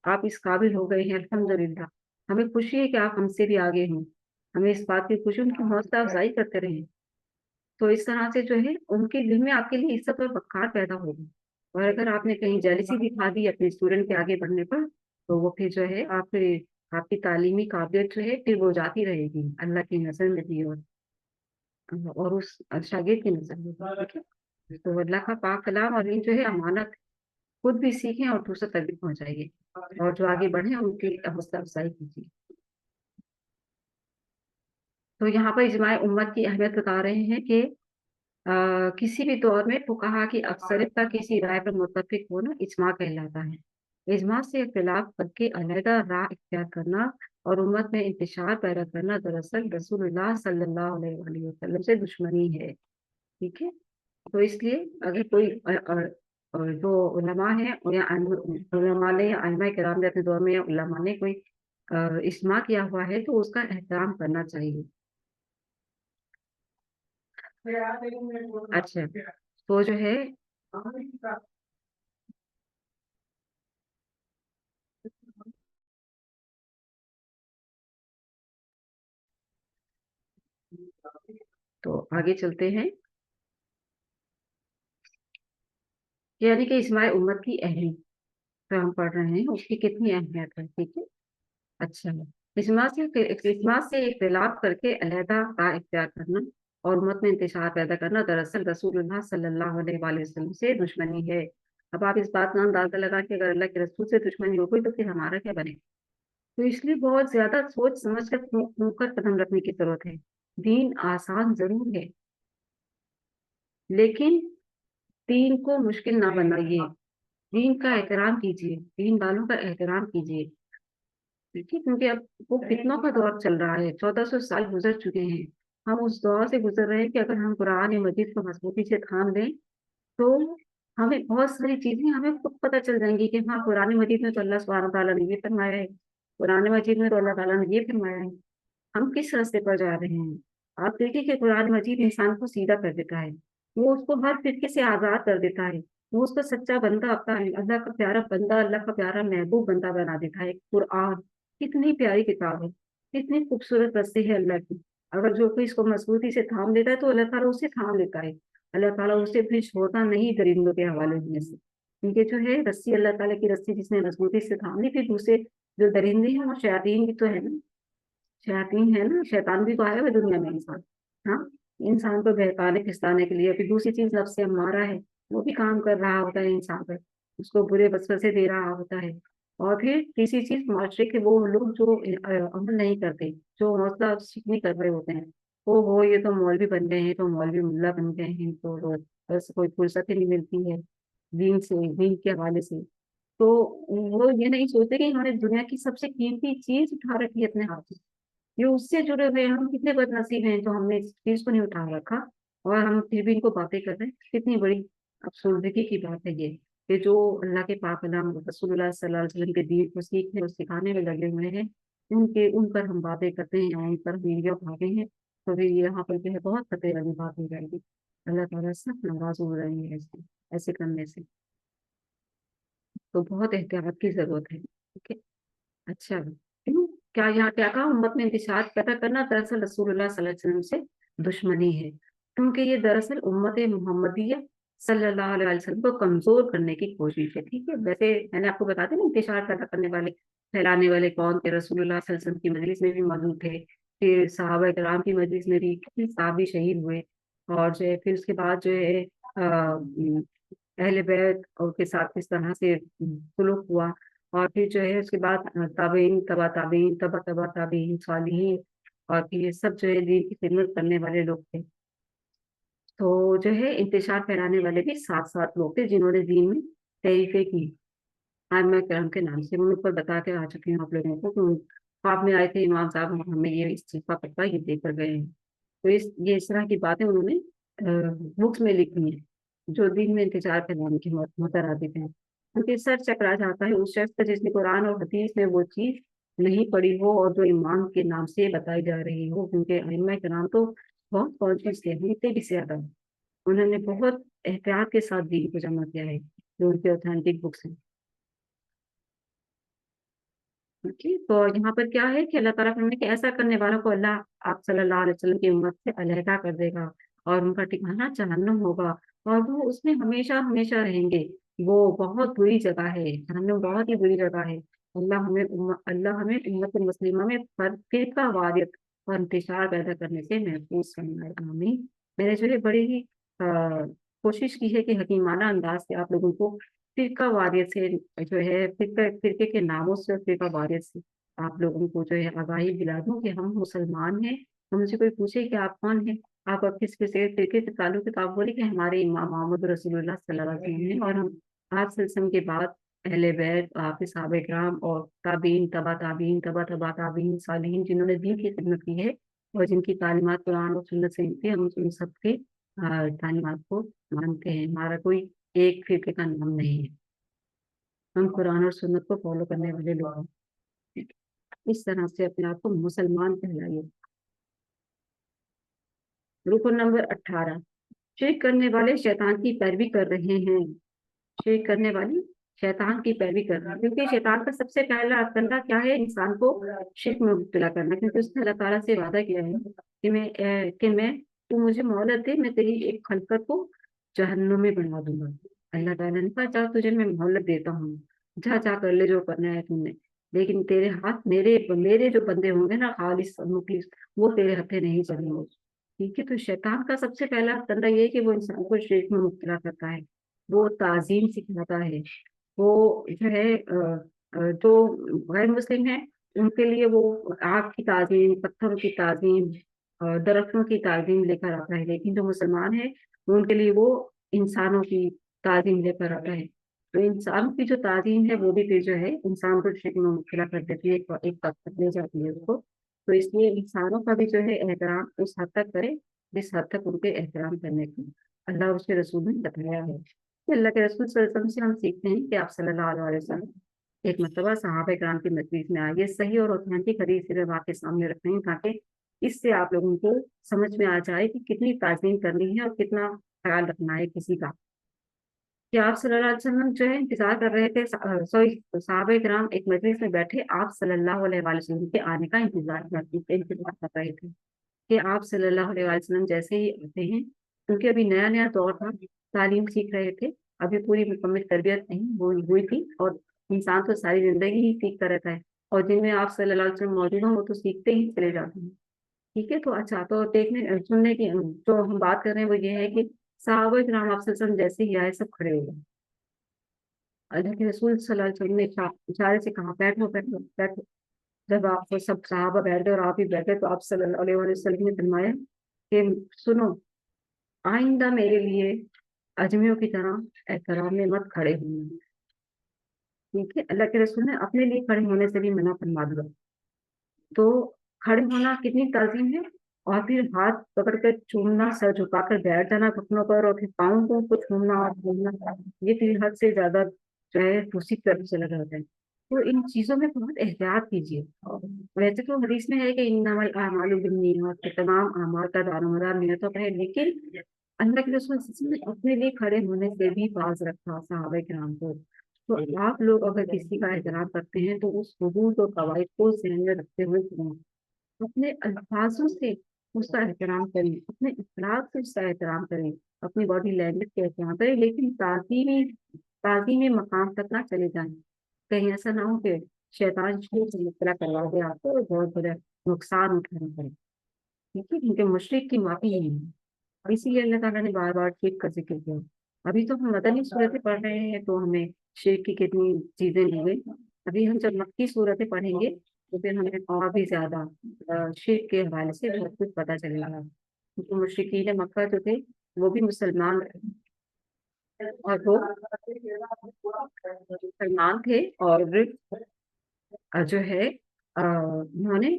आप इस काबिल हो गए हैं, अल्हम्दुलिल्लाह। हमें खुशी है कि आप हमसे भी आगे हों। हमें इस बात की खुशी, उनकी हौसला अफजाई करते रहें। तो इस तरह से जो है उनके दिल में आपके लिए इज्जत और वक़ार पैदा होगी। और अगर आपने कहीं जेलसी दिखा दी अपने स्टूडेंट के आगे बढ़ने पर, तो वो फिर जो है आपकी तालीमी काबिलियत जो है फिर वो जाती रहेगी अल्लाह की नज़र में भी, और उस शागिर्द की नज़र में भी। ठीक है, तो अल्लाह का पाक कलाम और ये जो है अमानत, खुद भी सीखें और दूसरों तक भी पहुंचाइए, और जो आगे बढ़े उनकी हौसला अफजाई कीजिए। तो यहाँ पर इजमाय उम्मत की अहमियत बता रहे हैं कि किसी भी दौर में फुकहा की अक्सरियत का किसी राय पर मुत्तफिक होना इजमा कहलाता है। इजमा से इख्तिलाफ करके अलहदा राह इख्तियार करना और उम्मत में इंतशार पैदा करना दरअसल रसूलुल्लाह सल्लल्लाहु अलैहि वसल्लम से दुश्मनी है। ठीक है, तो इसलिए अगर कोई जो उलमा है और या उलमा ने या आइम्मा किराम ने अपने दौर में या उलमा ने कोई इस्मा किया हुआ है तो उसका एहतराम करना चाहिए। अच्छा, तो जो है तो आगे चलते हैं, यानी कि इस्माई उम्मत की अहमियत जो हम पढ़ रहे हैं उसकी कितनी अहमियत है। ठीक है, अच्छा, इस्मा से इख्तिलाफ करके अलहदा राह इख्तियार करना और उम्मत में इंतशार पैदा करना दरअसल रसूलुल्लाह सल्लल्लाहु अलैहि वसल्लम से दुश्मनी है। अब आप इस बात का अंदाजा लगा कि अगर अल्लाह के रसूल से दुश्मनी हो गई तो फिर हमारा क्या बनेगा। तो इसलिए बहुत ज्यादा सोच समझ कर फूंक कर कदम रखने की जरूरत है। दीन आसान जरूर है, लेकिन दीन को मुश्किल ना बनाइए। दीन का एहतराम कीजिए, दीन वालों का एहतराम कीजिए। ठीक है, क्योंकि अब वो फितनों का दौर चल रहा है, 1400 साल गुजर चुके हैं। हम उस दौर से गुजर रहे हैं कि अगर हम कुरान मजीद को मजबूती से थाम लें तो हमें बहुत सारी चीजें हमें खुद पता चल जाएंगी कि हाँ कुरान मजीद में तो अल्लाह सुब्हानहू तआला ने ये फरमाया है, कुरान मजीद में तो अल्लाह ताला ने ये फरमाया है। हम किस रास्ते पर जा रहे हैं। आप देखिए कि कुरान मजीद इंसान को सीधा कर देता है, वो उसको हर फिरके से आजाद कर देता है, वो उसको सच्चा बंदा, अपना अल्लाह का प्यारा बंदा, अल्लाह का प्यारा महबूब बंदा बना देता है। कुरान कितनी प्यारी किताब है, कितनी खूबसूरत रस्सी है अल्लाह की। अगर जो कोई इसको मजबूती से थाम लेता है तो अल्लाह ताला उसे थाम लेता है। अल्लाह ताला उसे फिर छोड़ता नहीं दरिंदों के हवाले में से। क्योंकि जो है रस्सी, अल्लाह ताला की रस्सी जिसने मजबूती से थाम ली, फिर दूसरे जो दरिंदे हैं वो शयातीन भी तो है ना, शयातीन है ना, शैतान भी तो आया हुआ है दुनिया में इंसान। हाँ, इंसान को बहकाने फिसलाने के लिए। फिर दूसरी चीज नफ्स अम्मारा है, वो भी काम कर रहा होता है इंसान पर, उसको बुरे वसवसे दे रहा होता है। और फिर तीसरी चीज माशरे के वो लोग जो अमल नहीं करते, जो हौसला अफजाई नहीं कर रहे होते हैं, वो हो ये तो मौलवी बन गए हैं, तो मौलवी मुल्ला बन गए हैं, तो बस कोई फुर्सत ही नहीं मिलती है दीन से, दीन के हवाले से। तो वो ये नहीं सोचते कि हमारे दुनिया की सबसे कीमती चीज उठा रखी है अपने हाथ में, ये उससे जुड़े हुए हैं। हम कितने बदनसीब हैं जो हमने इस चीज को नहीं उठा रखा, और हम फिर भी इनको बातें कर रहे हैं। कितनी बड़ी अफसोसगी की बात है ये, कि जो अल्लाह के पाक कलाम रसूलुल्लाह सल्लल्लाहु अलैहि वसल्लम के दीन को सीखने और सिखाने में लगे हुए हैं, उन पर हम बातें करते हैं और उन पर वीडियो उठाते हैं, तो फिर यहाँ पर जो है बहुत खतरे वाली बात हो जाएगी। अल्लाह ताला सख्त नाराज हो रहे हैं ऐसे करने से। तो बहुत एहतियात की जरूरत है, ठीक है। अच्छा, क्यों, क्या यहाँ क्या कहा, उम्मत में इंतशार पैदा करना दरअसल रसूलुल्लाह सल्लल्लाहु अलैहि वसल्लम से दुश्मनी है, क्योंकि ये दरअसल उम्मत मोहम्मदिया सल्लल्लाहु अलैहि वसल्लम को कमजोर करने की कोशिश है, ठीक है। वैसे मैंने आपको बता दिया ना, इंतशार पैदा करने वाले, फैलाने वाले कौन थे, रसूलुल्लाह सल्लल्लाहु अलैहि वसल्लम की मजलिस में भी मौजूद थे, फिर सहाबा किराम की मजलिस में भी कितने सहाबी शहीद हुए, और जो है फिर उसके बाद जो है अहले बैत और के साथ किस तरह से सुलूक हुआ, और फिर जो है उसके बाद ताबीन, तबा ताबीन, तबा तबा ताबीन, सालिहीन, और फिर ये सब जो है दीन की खिदमत करने वाले लोग थे। तो जो है इंतशार फैलाने वाले भी सात सात लोग थे जिन्होंने दीन में तहरीफें की। आज मैं करम के नाम से मैं ऊपर बता के आ चुकी हूँ आप लोगों को कि ख्वाब में आए थे इमाम साहब, हमें ये इस चीज का पता, ये देकर गए हैं। तो इस तरह की बातें उन्होंने बुक्स में लिखी हैं, जो दिन में इंतजार फैलाने की मतर आती है। क्योंकि सर चकरा जाता है उस शख्स का जिसने कुरान और हदीस में वो चीज नहीं पढ़ी हो और जो इमाम के नाम से बताई जा रही हो, क्योंकि अइम्मा के नाम तो बहुत कॉन्शियस थे, इतने भी ज्यादा उन्होंने बहुत एहतियात के साथ दीन को जमा किया है, जो उनके ऑथेंटिक बुक्स हैं। ठीक, तो यहाँ पर क्या है कि अल्लाह ताला फरमाते हैं कि ऐसा करने वालों को अल्लाह आप सल्लल्लाहु अलैहि वसल्लम की उम्मत से अलहदा कर देगा, और उनका ठिकाना जहन्नम होगा, और वो उसमें हमेशा हमेशा रहेंगे। वो बहुत बुरी जगह है, जहन्नम बहुत ही बुरी जगह है। अल्लाह हमें उम्मत मुस्लिमा में फिरका वारियत और इंतशार पैदा करने से महफूज फरमाए, आमीन। मैंने जो है बड़ी ही कोशिश की है कि हकीमाना अंदाज से आप लोगों को फिरका वारियत से जो है फिरके के नामों से और फिरका वारियत से आप लोगों को जो है आगाही दिला दूं कि हम मुसलमान हैं। हमसे कोई पूछे कि आप कौन हैं, आप अब किस किसी फिरके से ताल्लुक है, तो आप बोले कि हमारे इमाम मोहम्मद रसूलुल्लाह सल्लल्लाहु अलैहि वसल्लम हैं, और हम आप सल्लम के बाद अहले बैत, आपके सहाबा किराम और ताबीन, तबा ताबीन, तबा तबा ताबीन, सालिहीन, जिन्होंने दीन की खिदमत की है और जिनकी तालीमात कुरान और सुन्नत से मिलती है, हम उन सबके तालीमात को मानते हैं। हमारा कोई एक फिरके का नाम नहीं है, हम कुरान और सुन्नत को फॉलो करने वाले लोग हैं। इस तरह से अपने आप को मुसलमान कहलाइए। रुकन नंबर 18, शिर्क करने वाले शैतान की पैरवी कर रहे हैं। शिर्क करने वाली शैतान की पैरवी कर रहे हैं, क्योंकि शैतान का सबसे पहला फंदा क्या है, इंसान को शिर्क में मुब्तला करना। क्योंकि उसने अल्लाह ताला से वादा किया है कि मैं तू मुझे मोहलत दे, मैं तेरी एक खलकत को जहन्नुम में बना दूंगा। अल्लाह ताला ने कहा जा तुझे मैं मोहलत देता हूँ, जा जा कर ले जो करना है तुमने, लेकिन तेरे हाथ मेरे मेरे जो बंदे होंगे ना खालिस मुखलिस, वो तेरे हथे नहीं चलेंगे। ठीक है, तो शैतान का सबसे पहला फंदा ये है कि वो इंसान को शिर्क में मुब्तला करता है। वो ताजीम सिखाता है, वो जो है जो गैर मुस्लिम है उनके लिए वो आग की ताजीम, पत्थरों की ताजीम और दरख्तों की ताजीम लेकर आता है, लेकिन जो मुसलमान है उनके लिए वो इंसानों की ताजीम लेकर आता है। तो इंसान की जो ताजीम है वो भी फिर जो है इंसान को शिर्क में मुब्तला कर देती है, एक तक ले जाती है उसको। तो इसलिए इंसानों का भी जो है एहतराम उस हद तक करे जिस हद तक उनके एहतराम करने की अल्लाह उसके रसूल ने बताया है। कि अल्लाह के रसूल सल्लल्लाहु अलैहि वसल्लम से हम सीखते हैं कि आप सल्लल्लाहु अलैहि वसल्लम एक मरतबा सहाबा किराम की मजलिस में आइए, सही और ऑथेंटिक हदीस सिर्फ आपके सामने रख रहे हैं ताकि इससे आप लोगों को समझ में आ जाए कि कितनी ताज़ीम करनी है और कितना ख्याल रखना है किसी का। कि आप सल्लल्लाहु अलैहि वसल्लम जो है इंतजार कर रहे थे, सॉरी सहाबा किराम एक मजलिस में बैठे आप सल्लल्लाहु अलैहि वसल्लम के आने का इंतजार कर रहे थे कि आप सल्लल्लाहु अलैहि वसल्लम जैसे ही आते हैं, क्योंकि अभी नया नया दौर था, तालीम सीख रहे थे, अभी पूरी मुकम्मल तरबियत नहीं हुई थी, और इंसान तो सारी जिंदगी ही सीखता रहता है, और जिनमें आप सल्लल्लाहु अलैहि वसल्लम मौजूद हो वो तो सीखते ही चले जाते हैं। ठीक है, तो अच्छा, तो देखने सुनने की जो हम बात कर रहे हैं वो ये है कि सहाबा किराम आप सल्लल्लाहु अलैहि वसल्लम जैसे ही आए सब खड़े हो गए। अल्लाह के रसूल सल्लल्लाहु अलैहि वसल्लम ने इशारे से कहा बैठो बैठो बैठो। जब आप सब सहाबा बैठे और आप ही बैठे तो आप सल्लल्लाहु अलैहि वसल्लम ने फरमाया कि सुनो, आइंदा मेरे लिए अजमियों की तरह एहतराम में मत खड़े होना। ठीक है, अल्लाह के रसूल ने अपने लिए खड़े होने से भी मना फरमा दिया। तो खड़े होना कितनी ताजीम है, और फिर हाथ पकड़ कर चूमना, सर झुका कर बैठ जाना घुटनों पर, और फिर पाँव को छूना और घूमना, ये फिर हद से ज्यादा जो है दूसरी तरफ चला जाता है। तो इन चीजों में बहुत एहतियात कीजिए। और वैसे तो हदीस में है कि इन्नमल अमालु बिन्नियात, कि तमाम अमाल का दारोमदार नियतों पर है, लेकिन अल्लाह के रसूल सल्लल्लाहु अलैहि वसल्लम ने अपने लिए खड़े होने से भी बाज रखा सहाबा किराम को। तो आप लोग अगर किसी का एहतराम करते हैं तो उस हुदूद और कवायद को ज़हन में रखते हुए करें। अपने अल्फाजों से उसका एहतराम करें, अपने अखलाक से उसका एहतराम करें, अपनी बॉडी लैंग्वेज का एहतराम करें, लेकिन ताज़ीमी मकाम तक ना चले जाएं। कहीं ऐसा ना हो कि शैतान शुरू से मुब्तला करवा दे आपको और बहुत बड़ा नुकसान उठाना पड़े। ठीक है, क्योंकि मुशरिक की माफी नहीं है। और इसीलिए अल्लाह ताला ने बार बार शिर्क का जिक्र किया। अभी तो हम मदनी सूरतें पढ़ रहे हैं तो हमें शिर्क की कितनी चीजें मिल गई। अभी हम जब मक्की सूरतें पढ़ेंगे तो फिर हमें और भी ज्यादा शिर्क के हवाले से बहुत कुछ पता चलेगा। क्योंकि मुशरिकीन मक्का जो थे वो भी मुसलमान और वो मुसलमान थे, और जो है उन्होंने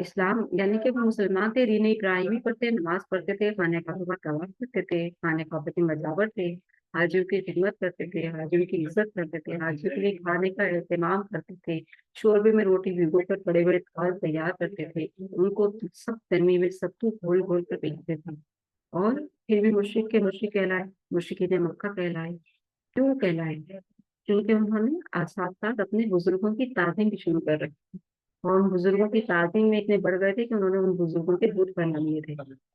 इस्लाम यानी कि वो मुसलमान थे, दीन इब्राहिमी पढ़ते, नमाज पढ़ते थे, खाने का तवाफ करते थे, खाने काबे की मजावट थे, हाजियों की खिदमत करते थे, हाजियों की इज्जत करते थे, हाजियों के लिए खाने का एहतमाम करते थे, शोरबे में रोटी भिगो कर बड़े बड़े थाल तैयार करते थे, उनको सब गर्मी में सत्तू घोल घोल कर पीते थे। और फिर भी मुशरिक के मुशरिक कहलाए, मुशरिकीन मक्का कहलाए। क्यों कहलाए? क्योंकि उन्होंने साथ साथ अपने बुजुर्गों की ताजीम भी शुरू कर रखी, और उन बुजुर्गों की ताजीम में इतने बढ़ गए थे कि उन्होंने उन बुजुर्गों के बुत बना लिए थे,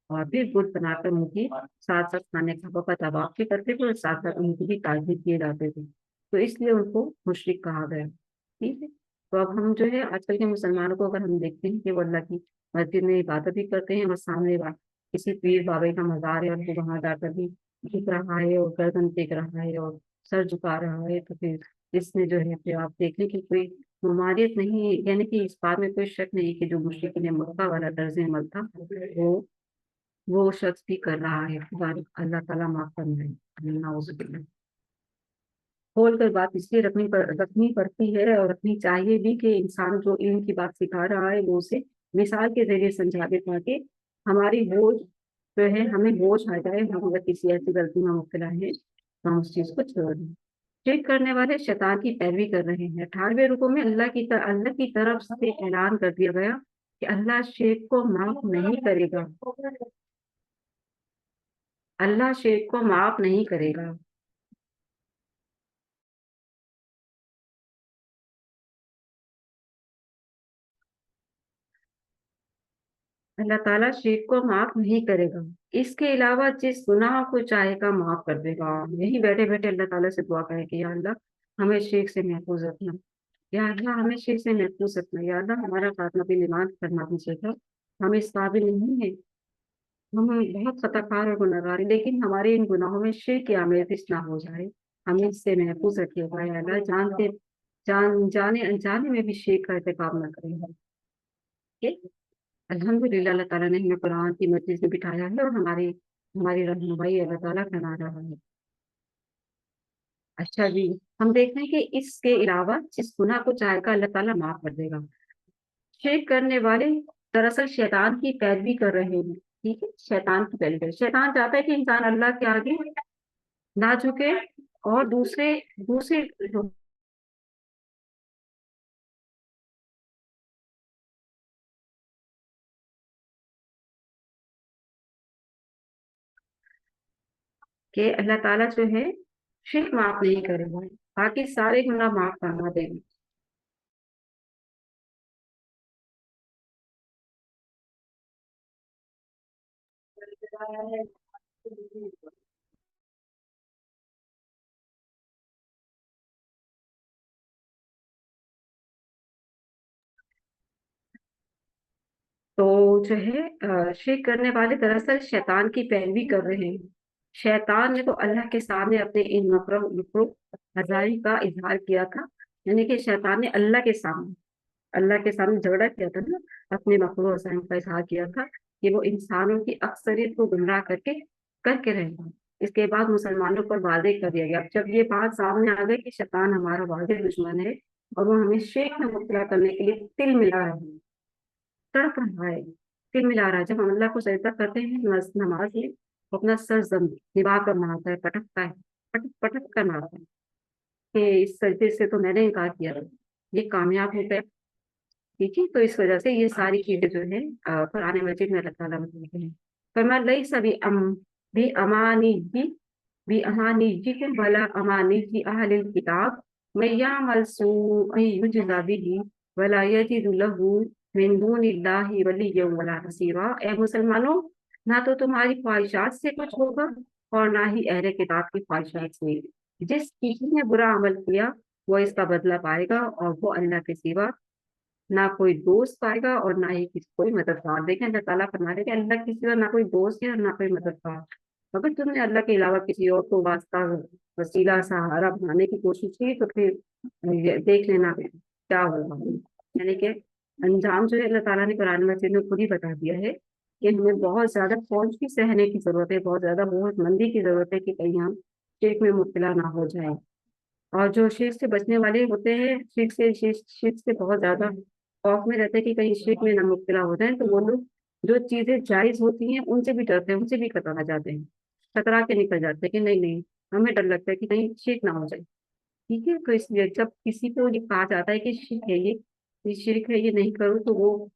और फिर बुत बनाकर उनकी साथ साथ खाने खाबों का तवाफ भी करते थे और साथ साथ उनकी भी ताजीम किए जाते थे। तो इसलिए उनको मुशरिक कहा गया। ठीक है, तो अब हम जो है आजकल के मुसलमानों को अगर हम देखते हैं कि वो अल्लाह की मस्जिद में इबादत भी करते हैं और सामने किसी पीर बाबा का मजार है और वो वहां जाकर भी झुक रहा है और गर्दन टेक रहा है और सर झुका रहा है, तो फिर इसमें जो है फिर आप देखें कि कोई ममारियत नहीं है, यानी कि इस बात में कोई शक नहीं कि जो मुशरिकीन मक्का वाला तर्ज अमल था वो वो शख्स भी कर रहा है। खुदा अल्लाह ताला माफ फरमाए। नाउज़ुबिल्लाह। खोल कर बात इसलिए रखनी पड़ती है और रखनी चाहिए भी कि इंसान जो इल्म की बात सिखा रहा है वो उसे मिसाल के जरिए समझा दे, ताकि हमारी बोझ जो है हमें बोझ आ जाए, हम अगर किसी ऐसी गलती में मुब्तला है तो हम उस चीज को छोड़ दें। शिर्क करने वाले शैतान की पैरवी कर रहे हैं। 18वें रुकू में अल्लाह की तरफ से ऐलान कर दिया गया कि अल्लाह शिर्क को माफ नहीं करेगा। अल्लाह शिर्क को माफ नहीं करेगा। अल्लाह ताला शिर्क को माफ नहीं करेगा। इसके अलावा जिस गुनाह को चाहेगा माफ कर देगा। यही बैठे बैठे अल्लाह ताला से दुआ करें कि या अल्लाह हमें शिर्क से महफूज रखना, या अल्लाह हमें शिर्क से महफूज रखना, या अल्लाह हमारा खात्मा भी निमान करना भी चाहिए। हम इस काबिल नहीं है, हम बहुत खताकार और गुनहगार हैं, लेकिन हमारे इन गुनाहों में शिर्क की आमेज़िश ना हो जाए। हमें इससे महफूज रखिएगा या अल्लाह, जाने अनजाने में भी शिर्क का इर्तिकाब न करें। ठीक? अल्हम्दुलिल्लाह, अल्लाह ताला ने हमें कुरान की मस्जिद में बिठाया है और हमारी हमारी रहनुमाई अल्लाह ताला करा रहा है। अच्छा जी, हम देखते हैं कि इसके अलावा जिस गुनाह को चाहेगा अल्लाह ताला माफ कर देगा। शिर्क करने वाले दरअसल शैतान की पैरवी कर रहे हैं। ठीक है, शैतान की पैरवी कर, शैतान चाहता है कि इंसान अल्लाह के आगे ना झुके और दूसरे दूसरे लोग के अल्लाह ताला जो है शिर्क माफ नहीं करेगा, बाकी सारे गुनाह माफ करवा देगा। तो जो है शिर्क करने वाले दरअसल शैतान की पैरवी कर रहे हैं। शैतान ने तो अल्लाह के सामने अपने इन नफरों हजारी का इजहार किया था, यानी कि शैतान ने अल्लाह के सामने झगड़ा किया था ना, अपने मखलूक हसन का इजहार किया था कि वो इंसानों की अक्सरियत को गुमराह करके रहेगा। इसके बाद मुसलमानों पर वादे कर दिया गया। अब जब ये बात सामने आ गई कि शैतान हमारा वादे दुश्मन है और वो हमें शिर्क में मुब्तला करने के लिए तिल मिला है, तड़प रहा है, फिर मिला रहा है। जब हम अल्लाह को सजदा करते हैं नमाज में, तो अपना सर निभा कर नहाता है, पटकता है, पटक पटक कर नहाता है कि इस सजदे से तो मैंने इनकार किया था, ये कामयाब हो गया। ठीक है, तो इस वजह से ये सारी चीजें जो है कुरान मजीद में अल्लाह ताला बताते हैं। फरमा लई सभी भी अमानी जी भी अमानी जी के भला अमानी जी अहलिल किताब मैं यामल युजज़ा बिही वला यजिदु लहू मिन दूनिल्लाहि वलिय्यन वला नसीरा। ए मुसलमानों, ना तो तुम्हारी ख्वाहिशात से कुछ होगा और ना ही अहले किताब की ख्वाहिशात से। जिस किसी ने बुरा अमल किया वो इसका बदला पाएगा, और वो अल्लाह के सिवा ना कोई दोस्त पाएगा और ना ही किसी कोई मददगार। देखें, अल्लाह ताला फरमा रहे हैं कि अल्लाह के सिवा ना कोई दोस्त है और ना कोई मददगार। अगर तुमने अल्लाह के अलावा किसी और को वास्ता वसीला सहारा बनाने की कोशिश की तो फिर देख लेना क्या होगा। यानी कि अंजाम जो है अल्लाह ताला ने कुरान मजीद में खुद ही बता दिया है कि हमें बहुत ज्यादा फौज की सहने की जरूरत है, बहुत ज्यादा बहुत मंदी की जरूरत है कि कहीं हम शिर्क में मुब्तला ना हो जाए। और जो शिर्क से बचने वाले होते हैं, शिर्क से बहुत ज्यादा खौफ में रहते हैं कि कहीं शिर्क में ना मुब्तला हो जाए, तो वो लोग जो चीजें जायज होती हैं उनसे भी डरते हैं, उनसे भी कतरा जाते हैं, कतरा के निकल जाते हैं कि नहीं नहीं, हमें डर लगता है कि कहीं शिर्क ना हो जाए। ठीक है, तो इसलिए जब किसी को ये कहा जाता है कि शिर्क है ये शिर्क है, ये नहीं करो, तो वो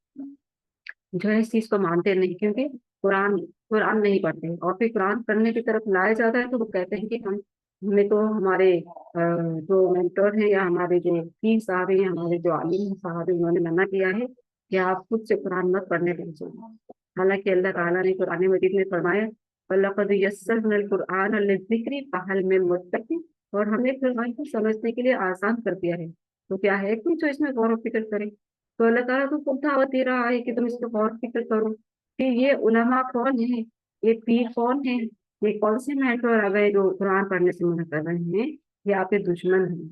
जो है इस चीज को मानते नहीं, क्योंकि कुरान कुरान नहीं पढ़ते। और फिर कुरान पढ़ने की तरफ लाया जाता है तो वो कहते हैं कि हम हमें तो हमारे जो मेंटर हैं या हमारे जो पीर साहब हैं, हमारे जो आलिम साहब हैं, उन्होंने मना किया है कि आप खुद से कुरान मत पढ़ने लग जाओ। हालांकि अल्लाह ताला ने कुरान मजीद में फरमाया वलक़द यस्सरनल कुरआन लिज़्ज़िक्रि फ़हल मिन मुद्दकिर, और हमने कुरान को समझने के लिए आसान कर दिया है, तो क्या है कोई जो इसमें गौर व फिक्र करे। तो अल्लाह ताला तो खुद दावत दे रहा है कि तुम इसको गौर फिक्र करो। फिर ये उलमा कौन है, ये पीर कौन है, ये कौन से मेंटर आ गए जो कुरान पढ़ने से मना कर रहे हैं, ये आपके दुश्मन है।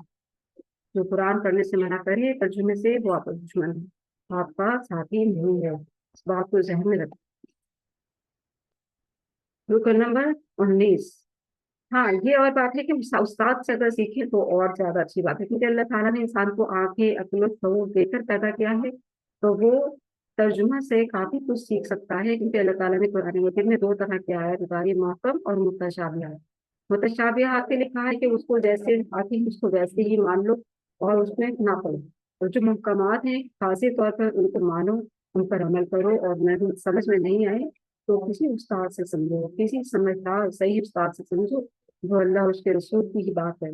जो कुरान पढ़ने से मना करे तर्जुमे से, वो आपका दुश्मन है, आपका साथी नहीं है। इस बात को जहन में रखें। रुकन नंबर 19। हाँ, ये और बात है कि उस्ताद से अगर सीखे तो और ज्यादा अच्छी बात है, क्योंकि अल्लाह ताला ने इंसान को आंखें अक्ल शऊर देकर पैदा किया है, तो वो तर्जुमा से काफी कुछ सीख सकता है। क्योंकि अल्लाह ताला ने कुरान मजीद में दो तरह की आयत उतारी, महकम और मुतशाबिहात। मुतशाबिहात के लिखा है कि उसको जैसे आती है उसको वैसे ही मान लो और उसमें ना पढ़ो, और जो मुहकमात हैं खासी तौर पर उनको मानो, उन पर अमल करो, और नहीं समझ में नहीं आए तो किसी उस्ताद से समझो, किसी समझदार सही उस्ताद से समझो, वो अल्लाह और उसके रसूल की ही बात है।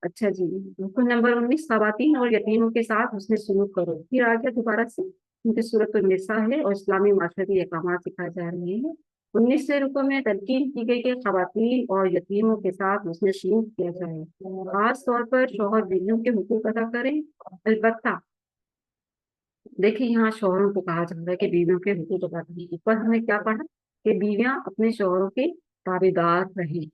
अच्छा जी, रुकन नंबर 19, खवातीन और यतीमों के साथ उसने सलूक करो। फिर आगे दोबारा से उनकी सूरत निसा है और इस्लामी माशरती अहकाम सिखाए जा रहे हैं। 19वें रुकू में तलकीन की गई कि खवातीन और यतीमों के साथ उसने सलूक किया जाए, खास तौर पर शौहर बीवियों के हुकूक अदा करें। अलबत्ता देखिए, यहाँ शौहरों को कहा जा रहा है कि बीवियों के हुकूक अदा करें। ऊपर हमने क्या पढ़ा कि बीवियां अपने शौहरों के ताबेदार रहें।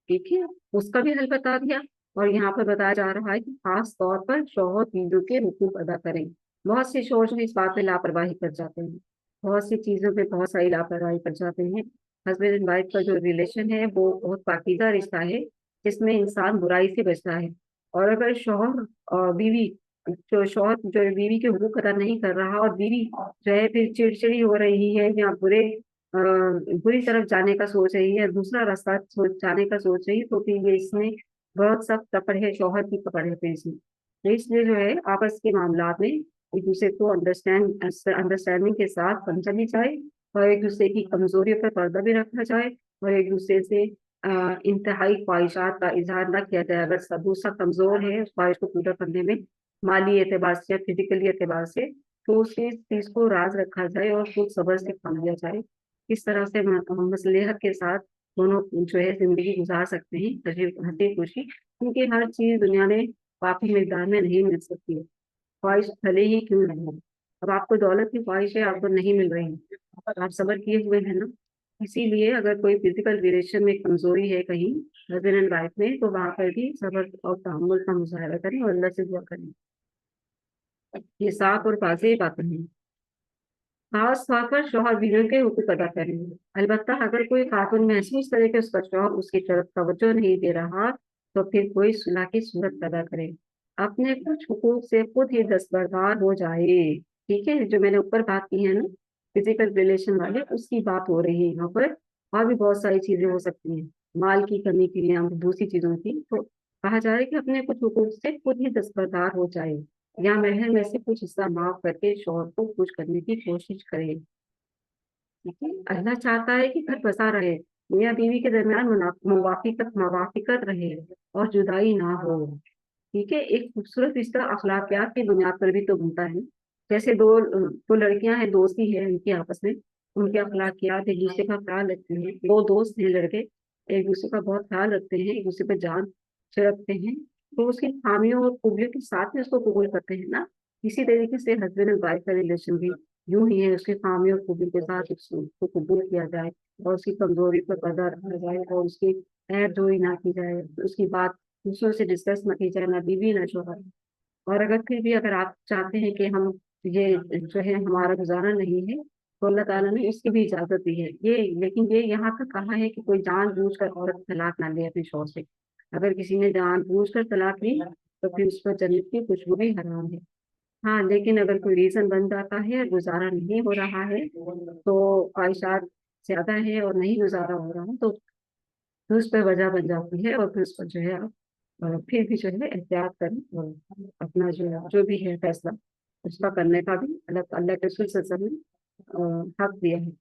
ठीक है, उसका भी हल बता दिया। और यहाँ पर बताया जा रहा है कि खास तौर पर शौहर बीवियों के हुकूक अदा करें। बहुत से शौहर जो इस बात में लापरवाही कर जाते हैं, बहुत सी चीजों पे बहुत सारी लापरवाही कर जाते हैं। हस्बैंड एंड वाइफ का जो रिलेशन है वो बहुत पाकीज़ा रिश्ता है, जिसमें इंसान बुराई से बचता है। और अगर शौहर और बीवी जो शौहर जो है बीवी के हुकूक अदा नहीं कर रहा, और बीवी जो है फिर चिड़चिड़ी हो रही है या बुरी तरफ जाने का सोच रही है, दूसरा रास्ता जाने का सोच रही है, तो फिर ये इसमें बहुत सख्त पकड़ है, शौहर की पकड़ है फिर इसमें। तो इसलिए जो है आपस के मामलात में एक दूसरे को अंडरस्टैंडिंग के साथ समझा भी जाए, और एक दूसरे की कमजोरियों पर पर्दा भी रखा जाए, और एक दूसरे से इंतहाई ख्वाहिशात का इजहार न किया जाए। अगर दूसरा कमजोर है उस ख्वाहिश को पूरा करने में माली एतबार से या फिजिकली एतबार से, तो उस चीज को राज रखा जाए और खुद सब्र से काम लिया जाए। इस तरह से मसलहत के साथ दोनों जो है जिंदगी गुजार सकते हैं हंसी खुशी, क्योंकि हर चीज दुनिया में काफी मिकदार में नहीं मिल सकती है, ख्वाहिश भले ही क्यों नहीं है। अब आपको दौलत की ख्वाहिश है, आपको नहीं मिल रही है, आप सब्र किए हुए हैं ना। इसीलिए अगर कोई फिजिकल रिलेशन में कमजोरी है कहीं हस्बैंड एंड वाइफ में, तो वहां पर भी सब्र और तहम्मुल का मुजाहरा करें और अल्लाह से दुआ करें। ये साफ और वाज़ेह बातें हैं। खास तौर पर शौहर बीवियों के हुकूक अदा करें। अलबत्ता अगर कोई खातून महसूस करे कि उसका शौहर उसकी तरफ तवज्जो नहीं दे रहा, तो फिर कोई सुलह की सूरत अदा करे। अपने कुछ हुकूक से खुद ही दस्तबरदार हो जाए। ठीक है, जो मैंने ऊपर बात की है ना फिजिकल रिलेशन वाले, उसकी बात हो रही है यहाँ पर। और भी बहुत सारी चीजें हो सकती हैं, माल की कमी के लिए, दूसरी चीजों की। तो कहा जा रहा है कि अपने कुछ हुकूक से खुद ही दस्तबरदार हो जाए, या महर में से कुछ हिस्सा माफ करके शौहर को खुश करने की कोशिश करे। ठीक है, अल्लाह चाहता है कि घर बसा रहे, मियाँ बीवी के दरमियान मुवाफिकत रहे और जुदाई ना हो। ठीक है, एक खूबसूरत रिश्ता अखलाकियात की बुनियाद पर भी तो बनता है। जैसे दो लड़कियां हैं, दोस्ती है उनकी आपस में, उनके अखलाकियात एक दूसरे का ख्याल रखते हैं। दो दोस्त हैं लड़के, एक दूसरे का बहुत ख्याल रखते हैं, एक दूसरे पर जान छिड़कते हैं, तो उसकी खामियों और खूबियों के साथ में उसको कबूल करते हैं ना। इसी तरीके से हस्बैंड एंड वाइफ का रिलेशन भी यूं ही है, उसकी खामियों और खूबियों के साथ उसको कबूल किया जाए, और उसकी कमजोरी पर पर्दा रखा जाए, और उसकी ऐब जोई ना की जाए, उसकी बात दूसरों से डिस्कस न की जाए, ना बीवी ना शौहर। और अगर फिर भी अगर आप चाहते हैं कि हम ये जो है हमारा गुजारा नहीं है, तो अल्लाह ताला ने इसकी भी इजाजत दी है ये। लेकिन ये यहाँ तक कहा है कि कोई जानबूझ कर औरत तलाक ना ले अपने शौहर से। अगर किसी ने जानबूझ कर तलाक ली तो फिर उस पर जन्नत की खुशबू भी हराम है। हाँ, लेकिन अगर कोई रीजन बन जाता है, गुजारा नहीं हो रहा है, तो ख्वाहिशात ज्यादा है और नहीं गुजारा हो रहा है, तो फिर उस पर वजह बन जाती है, और फिर उस पर जो है आप फिर भी जो है एहतियात करें, और अपना जो भी है फैसला उसका करने का भी अल्लाह अल्लाह के रसूल सल्लल्लाहु अलैहि वसल्लम ने हक दिया है।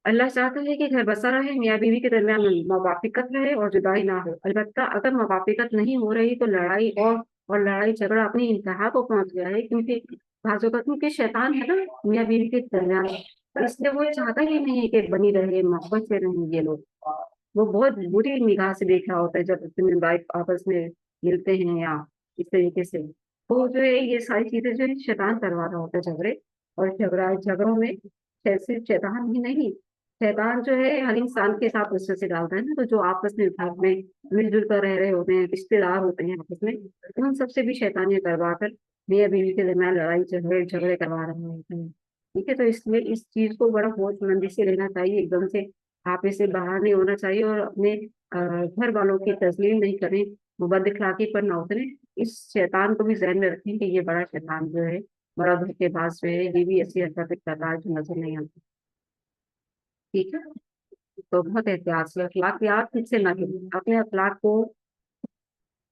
अल्लाह चाहता है कि घर बसा रहे, मियाँ बीवी के दरमियान मवाफिकत रहे और जुदाई ना हो। अलबत्ता अगर मवाफिकत नहीं हो रही तो लड़ाई और लड़ाई झगड़ा अपनी इंतहा को पहुंच गया है, क्योंकि बाजू का क्योंकि शैतान है ना मियाँ बीवी के दरमियान, तो इसलिए वो चाहता ही नहीं है कि बनी रहे, मोहब्बत से रहें ये लोग। वो बहुत बुरी निगाह से देख रहा होता है जब हस्बैंड वाइफ आपस में मिलते हैं या इस तरीके से। तो जो है ये सारी चीजें जो है शैतान करवा रहा होता है झगड़े, और झगड़ों में सिर्फ शैतान ही नहीं, शैतान जो है हर इंसान के साथ उससे से डालता है ना। तो जो आपस में घर में मिलजुल कर रह रहे होते हैं, रिश्तेदार होते हैं आपस में, तो उन सबसे भी शैतानियां करवा कर मियाँ बीवी के दरमियान लड़ाई झगड़े झगड़े करवा रहे होते हैं। ठीक है, तो इसलिए इस चीज को बड़ा होशमंदी से लेना चाहिए, एकदम से आपे से बाहर नहीं होना चाहिए, और अपने घर वालों की तस्लीम नहीं करें, मुबद्दिल अखलाकी पर ना उतरे। इस शैतान को भी ज़हन में रखें कि ये बड़ा शैतान जो है, बड़ा धोखेबाज जो है, ये भी ऐसी हरकतें करता है जो नजर नहीं आती। ठीक है, तो बहुत एहतियात से अखलाकियात खुद से ना गिरे, अपने अखलाक को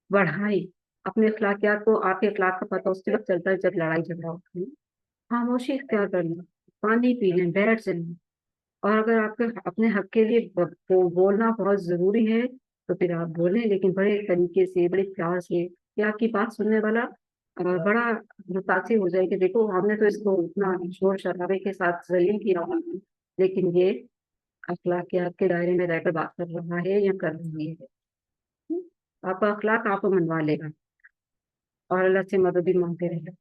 बढ़ाए। अपने अखलाकियात को, आपके अखलाक का पता उस वक्त चलता है जब लड़ाई झगड़ा होता है। खामोशी इख्तियार करना, पानी पी लें, बैठ जाएं। और अगर आपके अपने हक के लिए बोलना बहुत जरूरी है, तो फिर आप बोलें, लेकिन बड़े तरीके से, बड़े प्यार से, कि आपकी बात सुनने वाला बड़ा मुतासिर हो जाए कि देखो हमने तो इसको इतना शोर शराबे के साथ जलील किया हुआ है, लेकिन ये अखलाकियात के दायरे में रहकर बात कर रहा है या कर रही है। आपका अखलाक आपको मनवा लेगा, और अल्लाह से मदद भी मांगते रहेगा।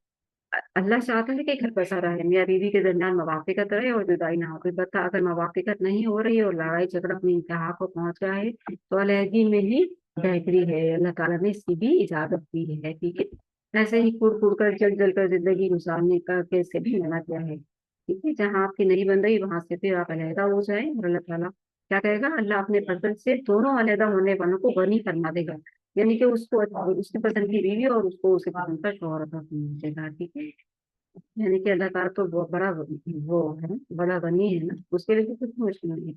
अल्लाह चाहता है कि घर बसा रहे, मियाँ बीवी के दरमियान मवाफिकत रहे और जुदाई ना हो। अलबत्ता अगर मवाफिकत नहीं हो रही और लड़ाई झगड़ा अपनी इंतहा को पहुंच गया है, तो अलहदगी में ही बेहतरी है। अल्लाह ताला ने इसकी भी इजाजत दी है। ठीक है, ऐसे ही कुड़ कुड़ कर जल जल कर जिंदगी गुजारने का कैसे भी मना किया है। ठीक है, जहाँ आपकी नहीं बन रही वहां से फिर आप अलहदा हो जाए, और अल्लाह ताला क्या कहेगा, अल्लाह अपने फजल से दोनों अलहदा होने वालों को गनी फरमा देगा। यानी कि उसको उसकी पसंद की बीवी और उसको उसके पसंद का शौहर अता फरमा देगा। ठीक है, यानी कि अल्लाह ताला तो बहुत बड़ा वो है, बड़ा गनी है ना, उसके लिए तो कुछ मुश्किल नहीं है।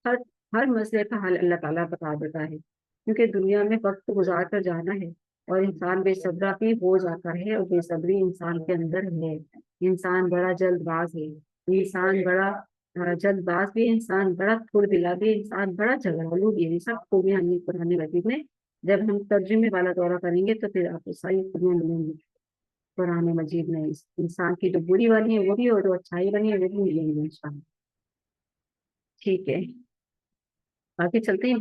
हर हर मसले का हल अल्लाह ताला बता देता है, क्योंकि दुनिया में वक्त गुजार कर जाना है, और इंसान बेसब्रा भी हो जाता है, और बेसब्री इंसान के अंदर है। इंसान बड़ा जल्दबाज है, इंसान बड़ा जल्दबाज भी है, इंसान बड़ा फुर्तीला भी है, इंसान बड़ा झगड़ालू भी है। ये सब खूबियां हमने पुराने वजीद में, जब हम तर्जुमे वाला दौरा करेंगे तो फिर आपको सारी खूबियां मिलेंगी कुरान मजीद में। इस इंसान की जो बुरी वाली है वो भी, और जो अच्छाई वाली है वो भी मिलेंगी इंशाअल्लाह। ठीक है, आगे चलते हैं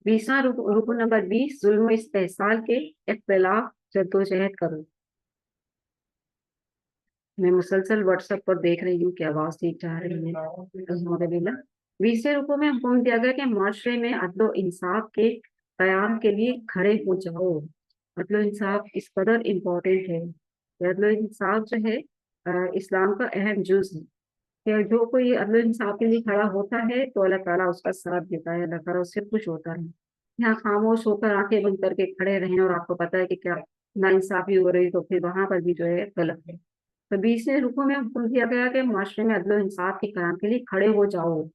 20वां रुकू नंबर 20, जुल्म इस्तेहसाल के इख्तिलाफ जद्दोजहद करो। मैं मुसलसल व्हाट्सएप पर देख रही हूँ कि आवाज ठीक जा रही है, अल्हम्दुलिल्लाह। 20वें रुकू में हुक्म दिया गया कि माशरे में अदल इंसाफ के कयाम के लिए खड़े हो जाओ। अदल इंसाफ इस कदर इम्पोर्टेंट है, अदल इंसाफ जो है इस्लाम का अहम जुज है, कि जो कोई अदल इंसाफ के लिए खड़ा होता है तो अल्लाह ताला उसका साथ देता है, अल्लाह ताला उससे खुश होता है। यहाँ खामोश होकर आंखें बंद करके खड़े रहें और आपको पता है कि क्या नाइंसाफी हो रही, तो फिर वहां पर भी जो है गलत है। तो 20वें रुकू में हुक्म दिया गया कि माशरे में अदल इंसाफ के कायम के लिए खड़े हो जाओ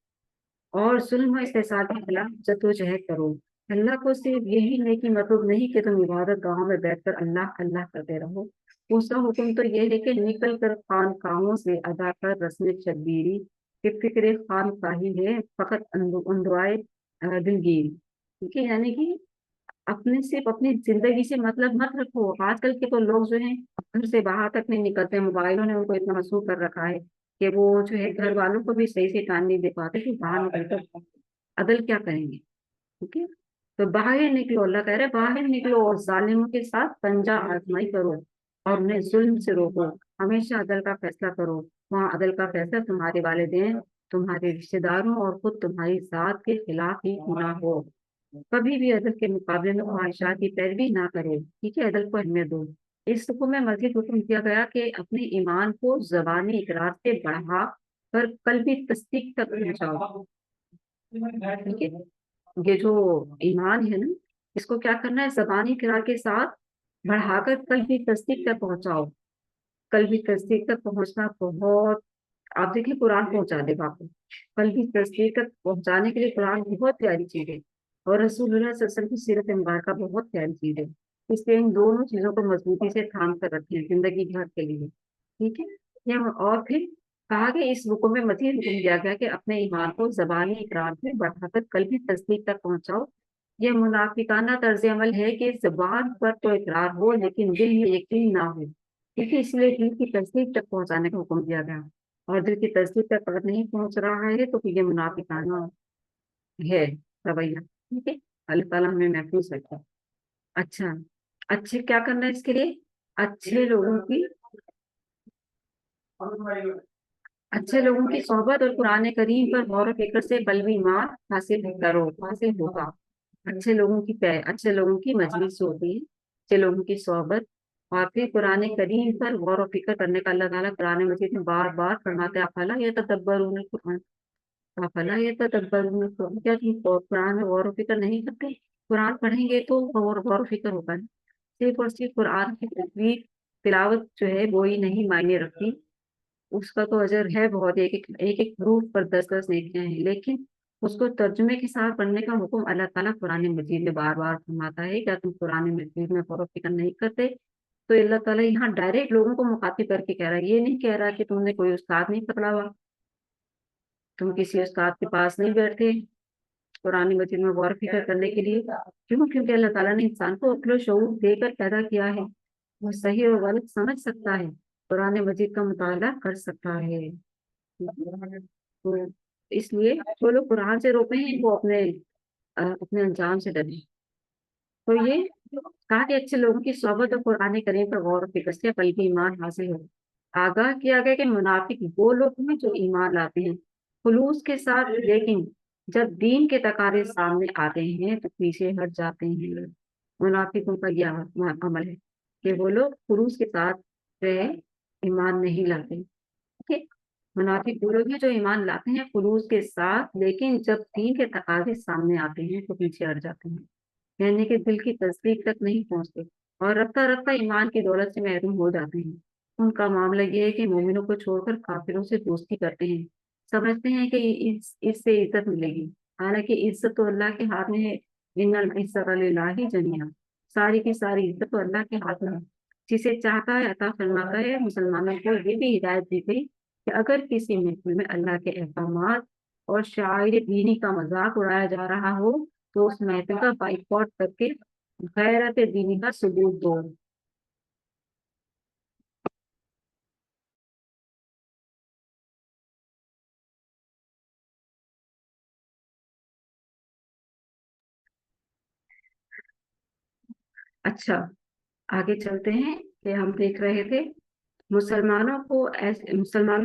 और जुल्म और इस्तेसाल के खिलाफ जद्दोजहद करो। अल्लाह को सिर्फ यही नेकी मतलब नहीं कि तुम इबादत गाहों में बैठकर अल्लाह अल्लाह करते रहो। उसका हुक्म तो ये है कि निकल कर खानकाहों से अदा कर रस्म शब्बीरी कि फिक्र खानकाही है फकत अंदुआए दिलगीर। ठीक है, यानी कि अपने सिर्फ अपनी जिंदगी से मतलब मत रखो। आजकल के तो लोग जो हैं घर से बाहर तक नहीं निकलते, मोबाइलों ने उनको इतना मशहूर कर रखा है कि वो जो है घर वालों को भी सही से टाइम नहीं दे पाते कि बाहर निकलकर अदल क्या करेंगे। ठीक है, तो बाहर निकलो, अल्लाह कह रहे हैं बाहर निकलो और जालिमों के साथ पंजा आजमाई करो और उन्हें जुल्म से रोको। हमेशा अदल का फैसला करो। वहाँ अदल का फैसला तुम्हारे वालिदैन, तुम्हारे रिश्तेदारों और खुद तुम्हारी जात के खिलाफ ही ना हो। कभी भी अदल के मुकाबले में ख्वाहिशात की पैरवी ना करो। ठीक है, अदल को अहमियत दो। इस हुक्म में मजीद हुक्म दिया गया कि अपने ईमान को जबानी इकरार से बढ़ा कर कल्बी तस्दीक तक पहुंचाओ। ठीक है, ये जो ईमान है ना, इसको क्या करना है, जबानी इकरार के साथ बढ़ाकर कल्बी तस्दीक तक पहुंचाओ। कल्बी तस्दीक तक पहुंचना बहुत, आप देखिए कुरान पहुंचा देगा आपको। कल्बी तस्दीक तक पहुंचाने के लिए कुरान बहुत प्यारी चीज है और रसूलुल्लाह सल्लल्लाहु अलैहि वसल्लम की सीरत मुबारका बहुत प्यारी चीज है। इसलिए इन दोनों चीजों को मजबूती से थाम कर रखें जिंदगी भर के लिए। ठीक है, ये और फिर कहा कि इस रुकू में मजीद हुक्म दिया गया कि अपने ईमान को जबानी इकरार में बढ़ाकर कल्बी तस्दीक तक पहुंचाओ। यह मुनाफिकाना तर्ज अमल है कि जबान पर तो इकरार हो लेकिन दिल में यकीन ना हो। ठीक है, इसलिए दिल की तस्दीक तक पहुंचाने का हुक्म दिया गया। और दिल की तस्दीक तक अगर नहीं पहुंच रहा है तो फिर ये मुनाफिकाना है रवैया। ठीक है, अल्लाह ताला हमें महफूज रखे। अच्छा, अच्छे क्या करना है इसके लिए, अच्छे लोगों की अच्छे लोगों की सोहबत और कुरान करीम पर गौर व फिक्र से कल्बी ईमान हासिल करो, हासिल होगा। अच्छे लोगों की मजलिस होती है, अच्छे लोगों की सोहबत, और फिर कुरान करीम पर गौर व फिक्र करने का अल्लाह ताला कुरान मजीद में बार बार फरमाते हैं, अफला यतदब्बरून कुरान, अफला यतदब्बरून कुरान, क्या तुम कुरान में गौर व फिक्र नहीं करते? कुरान पढ़ेंगे तो गौर व फिक्र होगा ना। सिर्फ और सिर्फ कुरान की तजवीज तिलावत जो है वो ही नहीं मायने रखती, उसका तो अजर है बहुत, एक एक हरूफ पर 10-10 नेकियां हैं, लेकिन उसको तर्जुमे के साथ पढ़ने का हुक्म अल्लाह ताला कुरान मजीद में बार बार फरमाता है। क्या तुम कुरान मजीद में गौर व फिक्र नहीं करते? तो अल्लाह ताला यहाँ डायरेक्ट लोगों को मुखातिब करके कह रहा है, ये नहीं कह रहा कि तुमने कोई उस्ताद नहीं पकड़ा हुआ, तुम किसी उस्ताद के पास नहीं बैठते कुरान मजीद में गौर फिक्र करने के लिए। क्यों? क्योंकि अल्लाह ताला ने इंसान को अक्ल शऊर देकर पैदा किया है, वो सही और गलत समझ सकता है, कुरान मजीद का मुताला कर सकता है। तो इसलिए जो लोग कुरान से रोके हैं वो अपने अंजाम से डरे। तो ये कहा कि अच्छे लोगों की सोहबत और कुरान करीम पर गौर और फिक्र से कल्बी ईमान हासिल हो। आगाह किया गया कि मुनाफिक वो लोग हैं जो ईमान लाते हैं खुलूस के साथ, लेकिन जब दीन के तकाजे सामने आते हैं तो पीछे हट जाते हैं। मुनाफिकों का यह अमल है कि वो लोग खुलूस के साथ जो है ईमान नहीं लाते। ठीक है, मुनाफिक वो लोग हैं जो ईमान लाते हैं खुलूस के साथ, लेकिन जब दीन के तकाजे सामने आते हैं तो पीछे हट जाते हैं, यानी कि दिल की तस्दीक तक नहीं पहुंचते और रफ्ता रफ्ता ईमान की दौलत से महरूम हो जाते हैं। उनका मामला ये है कि मोमिनों को छोड़कर काफिरों से दोस्ती करते हैं, समझते हैं कि इससे इज्जत मिलेगी, हालांकि इज्जत तो अल्लाह के हाथ में है। इन्नल इज्जत लिल्लाहि जमीआ, सारी की सारी इज्जत तो अल्लाह के हाथ में है, जिसे चाहता है अता फरमाता है। मुसलमानों को ये भी हिदायत दी गई कि अगर किसी महफिल में अल्लाह के अहकामात और शायर दीनी का मजाक उड़ाया जा रहा हो तो उस महफिल का बाइकआउट करके गैरत दीनी का सबूत दो। अच्छा, आगे चलते हैं कि हम देख रहे थे मुसलमानों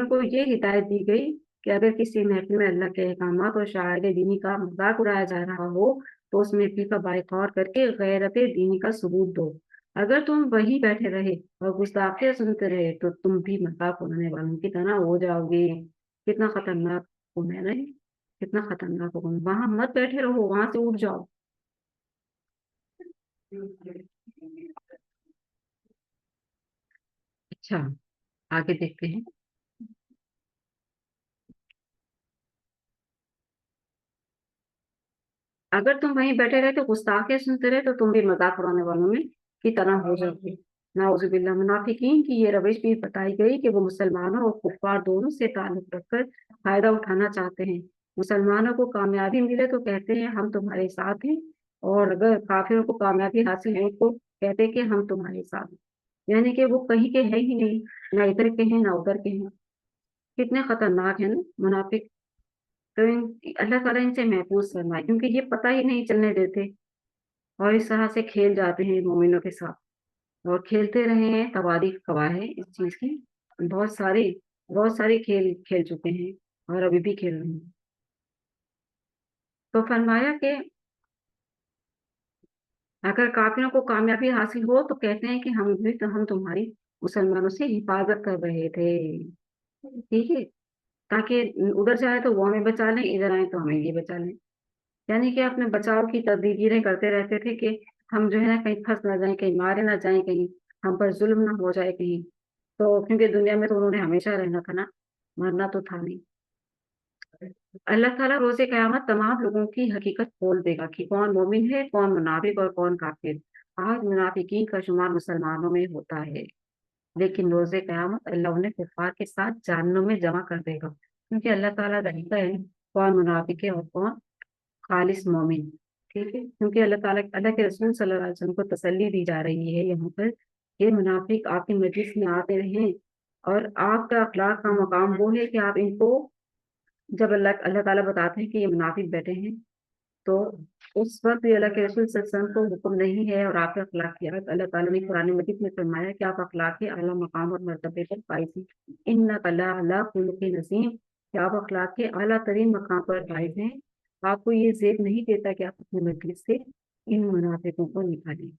को ये हिदायत दी गई कि अगर किसी महफिल में अल्लाह के अहकामात और शायर दीनी का मजाक उड़ाया जा रहा हो तो उस महफिल का बाइकआउट करके गैरत दीनी का सबूत दो। अगर तुम वहीं बैठे रहे और गुस्ताखियां सुनते रहे तो तुम भी मजाक उड़ाने वालों की तरह हो जाओगे। कितना खतरनाक हुक्म है ना ये, कितना खतरनाक हुक्म। वहां मत बैठे रहो, वहां से उठ जाओ। अच्छा, आगे देखते हैं। अगर तुम वहीं बैठे रहे तो गुस्ताखे सुनते रहे तो तुम भी मजाक उड़ाने वालों में की तरह हो जाओगे। नाउजुबिल्लाह। मुनाफिकीन की ये रविश भी बताई गई कि वो मुसलमानों और कुफार दोनों से ताल्लुक रखकर फायदा उठाना चाहते हैं। मुसलमानों को कामयाबी मिले तो कहते हैं हम तुम्हारे साथ हैं, और अगर काफिरों को कामयाबी हासिल हो तो कहते हैं कि हम तुम्हारे साथ हैं। यानी कि वो कहीं के है ही नहीं, ना इधर के हैं ना उधर के हैं। कितने खतरनाक है ना मुनाफिक। तो अल्लाह ताला इनसे महफूज फरमाए, क्योंकि ये पता ही नहीं चलने देते और इस तरह से खेल जाते हैं मोमिनों के साथ, और खेलते रहे हैं। तबारी गवाह है इस चीज की। बहुत सारे बहुत सारे खेल खेल चुके हैं और अभी भी खेल रहे हैं। तो फरमाया कि अगर काफिरों को कामयाबी हासिल हो तो कहते हैं कि हम तुम्हारी मुसलमानों से हिफाजत कर रहे थे। ठीक है, ताकि उधर जाए तो वो हमें बचा लें, इधर आए तो हमें ये बचा लें। यानी कि अपने बचाव की तदबीरें करते रहते थे कि हम जो है ना कहीं फंस ना जाएं, कहीं मारे ना जाएं, कहीं हम पर जुल्म ना हो जाए कहीं। तो क्योंकि दुनिया में तो उन्होंने हमेशा रहना था ना, मरना तो था नहीं। अल्लाह ताला रोजे कयामत तमाम लोगों की हकीकत खोल देगा कि कौन मोमिन है, कौन मुनाफिक और कौन काफिर। आज मुनाफिकीन का शुमार मुसलमानों में होता है, लेकिन रोजे कयामत अल्लाह उन्हें कुफार के साथ जहन्नुम में जमा कर देगा, क्योंकि अल्लाह ताला जानता है कौन मुनाफिक है और कौन खालिस मोमिन। ठीक है, क्योंकि अल्लाह के रसूल सल्लल्लाहु अलैहि वसल्लम को तसल्ली दी जा रही है यहाँ पर, ये मुनाफिक आपकी मजलिस में आते रहे, और आपका अखलाक का मकाम वो है कि आप इनको, जब अल्लाह अल्लाह ताला बताते हैं कि ये मुनाफिक बैठे हैं, तो उस वक्त भी अल्लाह के रसूल सल्लल्लाहु अलैहि वसल्लम को हुक्म नहीं है, और आपके अखलाकियात अल्लाह ताला ने कुरान मजीद में फरमाया कि आप अखलाक के आला मकाम और मर्तबे पर फाइज हैं। इन्नका लअला खुलुक़िन नज़ीम, कि आप अखलाक के आला तरीन मकाम पर फाइज हैं। आपको ये जेब नहीं देता कि आप अपने मजलिस से इन मुनाफिकों को निकालें।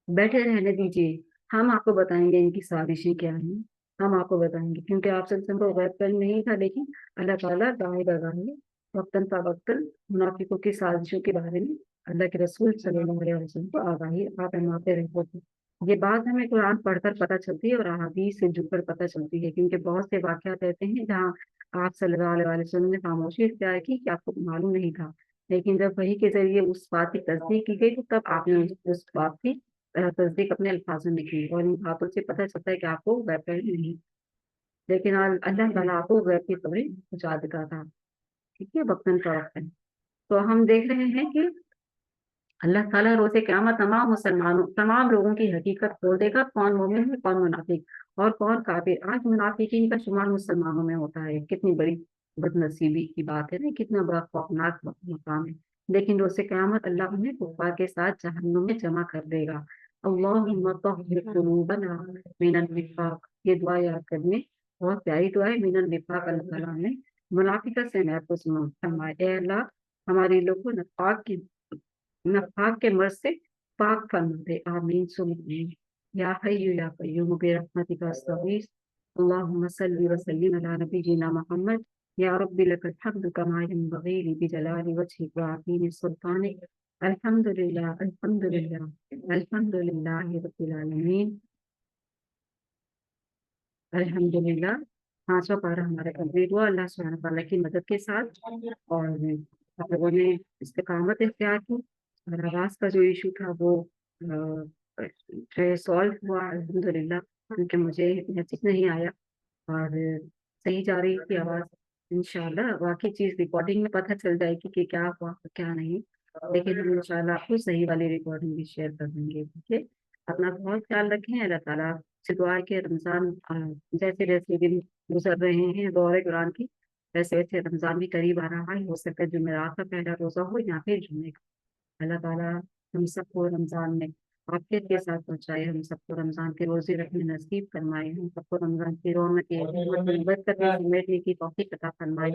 बैठे रहने दीजिए, हम आपको बताएंगे इनकी साजिशें क्या हैं। हम आपको बताएंगे, क्योंकि आप सल्लल्लाहु अलैहि वसल्लम को गैब का इल्म नहीं था, लेकिन अल्लाह ताला गाहे बगाहे वक्तन फवक्तन मुनाफिकों की साजिशों के बारे में अल्लाह के रसूल सल्लल्लाहु अलैहि वसल्लम को आगाही आप फरमाते रहते थे। ये बात हमें कुरान पढ़कर पता चलती है और अहादीस से जुड़कर पता चलती है, क्योंकि बहुत से वाकयात रहते हैं जहाँ आप सल्लल्लाहु अलैहि वसल्लम ने खामोशी इख्तियार की कि आपको मालूम नहीं था, लेकिन जब वही के जरिए उस बात की तस्दीक की गई तो तब आपने उस बात की तस्दीक अपने अल्फाजों में की, और इन बातों से पता चलता है कि आपको गैब का इल्म नहीं, लेकिन अल्लाह ताला आपको गैब की खबरें पहुंचा देता था। ठीक है, वक्तन फवक्तन। तो हम देख रहे हैं कि अल्लाह ताला रोज़े क़यामत तमाम मुसलमानों तमाम लोगों की हकीकत खोल देगा, कौन मोमिन है कौन मुनाफिक और कौन काफिर। आज मुनाफिकीन का शुमार मुसलमानों में होता है, कितनी बड़ी बदनसीबी की बात है ना, कितना बड़ा खौफनाक मकाम है। लेकिन रोज़े क़यामत अल्लाह उन्हें कुफ़ार के साथ जहन्नुम में जमा कर देगा। अल्लाहुम्मा तह्हिर क़ुलूबना मिनन निफाक, ये दुआ याद करने, बहुत प्यारी दुआ है। मिनन निफाक, अल्लाह ताला ने मुनाफिकत से महफूज फरमाए। ए अल्लाह, हमारे लोगों को नफाक के मर्ज से पाक फरमा दे। आमीन सुम आमीन। या हय्यु या कय्यूम बिरहमतिका अस्तगीथ। अल्लाहुम्मा सल्लि व सल्लिम अला नबिय्यिना मुहम्मद। या रब्बी लकल हम्दु कमा यंबगी बिजलाली वजहिक व अज़ीम सुल्तानिक। अल्हम्दुलिल्लाह अल्हम्दुलिल्लाह अल्हम्दुलिल्लाहि रब्बिल आलमीन। अल्हम्दुलिल्लाह। पांचवा पारा हमारा कंप्लीट हुआ अल्लाह सुब्हानहू व तआला की मदद के साथ, और आप लोगों ने इस्तिकामत इख्तियार की, और आवाज का जो इशू था वो जो है सॉल्व हुआ अल्हम्दुलिल्लाह, क्योंकि मुझे मैसेज नहीं आया और सही जा रही थी आवाज। इंशाल्लाह बाकी चीज रिकॉर्डिंग में पता चल जाएगी कि क्या हुआ और क्या नहीं, लेकिन हम इंशाल्लाह आपको सही वाली रिकॉर्डिंग भी शेयर कर देंगे। ठीक है, अपना बहुत ख्याल रखें। अल्लाह ताला से दुआ है कि रमजान जैसे जैसे दिन गुजर रहे हैं दौरे कुरान की, वैसे वैसे रमजान भी करीब आ रहा है। हो सकता है जुमेरात का पहला रोजा हो या फिर जुम्मे का। अल्लाह ताला हम सबको रमजान में आफियत के साथ पहुंचाए, हम सबको रमजान के रोजे रखने नसीब फरमाए, हम सबको रमजान की रौनक बरकत में समेटने की तौफीक अता फरमाए,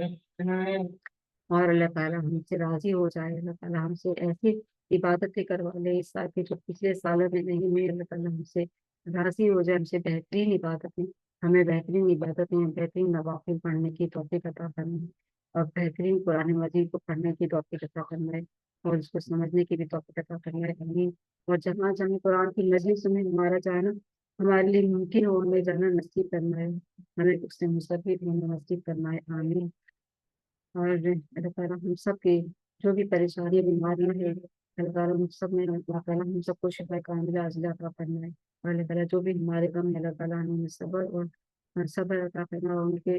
और अल्लाह ताला हमसे राजी हो जाए। अल्लाह ताला हमसे ऐसी इबादतें करवा ले इस साल की जो पिछले सालों में नहीं हुई। अल्लाह ताला हमसे राजी हो जाए, हमसे बेहतरीन इबादतें, हमें बेहतरीन इबादतें बेहतरीन नवाफिल पढ़ने की तौफीक अता फरमाए, और बेहतरीन कुरान मजीद को पढ़ने की तौफीक अता फरमाए। اور اس کو سمجھنے کی بھی توفیق عطا فرمائے آمین۔ اور جہاں جہاں قرآن کی مجلس میں ہمارا جانا ہمارے لیے ممکن ہو، ہمیں جانا نصیب کرنا ہے، ہمیں اس سے مستفید ہونا نصیب کرنا ہے آمین۔ اور اللہ تعالیٰ ہم سب کی جو بھی پریشانی بیماریاں ہیں، اللہ تعالیٰ ہم سب میں اللہ تعالیٰ ہم سب کو شفا کاملہ عاجلہ عطا فرمائے، اور اللہ تعالیٰ جو بھی ہمارے غم ہے اللہ تعالیٰ ہمیں صبر اور صبر عطا فرمائے، اور ان کے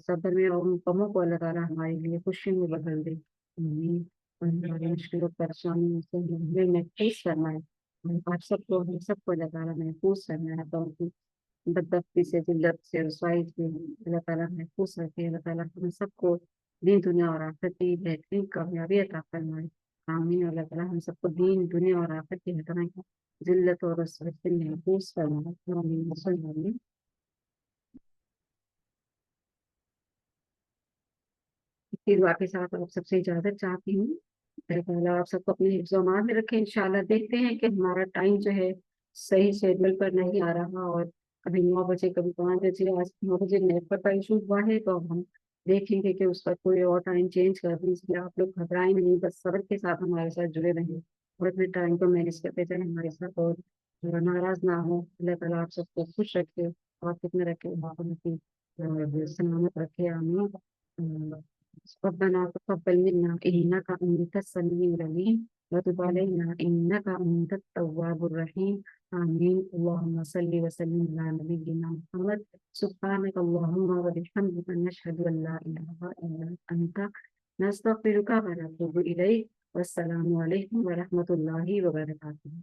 صبر میں اور ان غموں کو اللہ تعالیٰ ہمارے لیے خوشی میں بدل دے آمین۔ اور ہماری مشکل و پریشانیوں سے ہمیں محفوظ فرمائے، اور آپ سب کو ہم سب کو اللہ تعالیٰ محفوظ فرمائے، تو ان کی بدبختی سے، ذلت سے، رسوائی سے اللہ تعالیٰ محفوظ رکھے، اللہ تعالیٰ ہم سب کو دین دنیا اور آخرت کی بہترین کامیابی عطا فرمائے آمین۔ اللہ تعالیٰ ہم سب کو دین دنیا اور آخرت کی ہر ذلت اور رسوائی سے محفوظ فرمائے آمین صلی اللہ علیہ۔ اس دعا کے ساتھ آپ سب سے اجازت چاہتی ہوں، اللہ تعالیٰ آپ سب کو اپنے حفظ و امان میں رکھے۔ انشاءاللہ دیکھتے ہیں کہ ہمارا ٹائم جو ہے صحیح شیڈول پر نہیں آ رہا، اور کبھی 9 بجے کبھی 5 بجے، آج 9 بجے نیٹ پر ایشو ہوا ہے، تو ہم دیکھیں گے کہ اس پر کوئی اور ٹائم چینج کر دیں، اس لیے آپ لوگ گھبرائیں نہیں، بس صبر کے ساتھ ہمارے ساتھ جڑے رہیں اور اپنے ٹائم کو مینیج کرتے چلیں ہمارے ساتھ، اور ناراض نہ ہو۔ اللہ تعالیٰ آپ سب کو خوش رکھے اور کتنے رکھے، سلامت رکھے آمین۔ ربنا تقبل منا إنك أنت السميع العليم وتب علينا إنك أنت التواب الرحيم آمين۔ اللهم صل وسلم على نبينا محمد، سبحانك اللهم وبحمدك نشهد أن لا إله إلا أنت نستغفرك ونتوب إليك، والسلام عليكم ورحمة الله وبركاته۔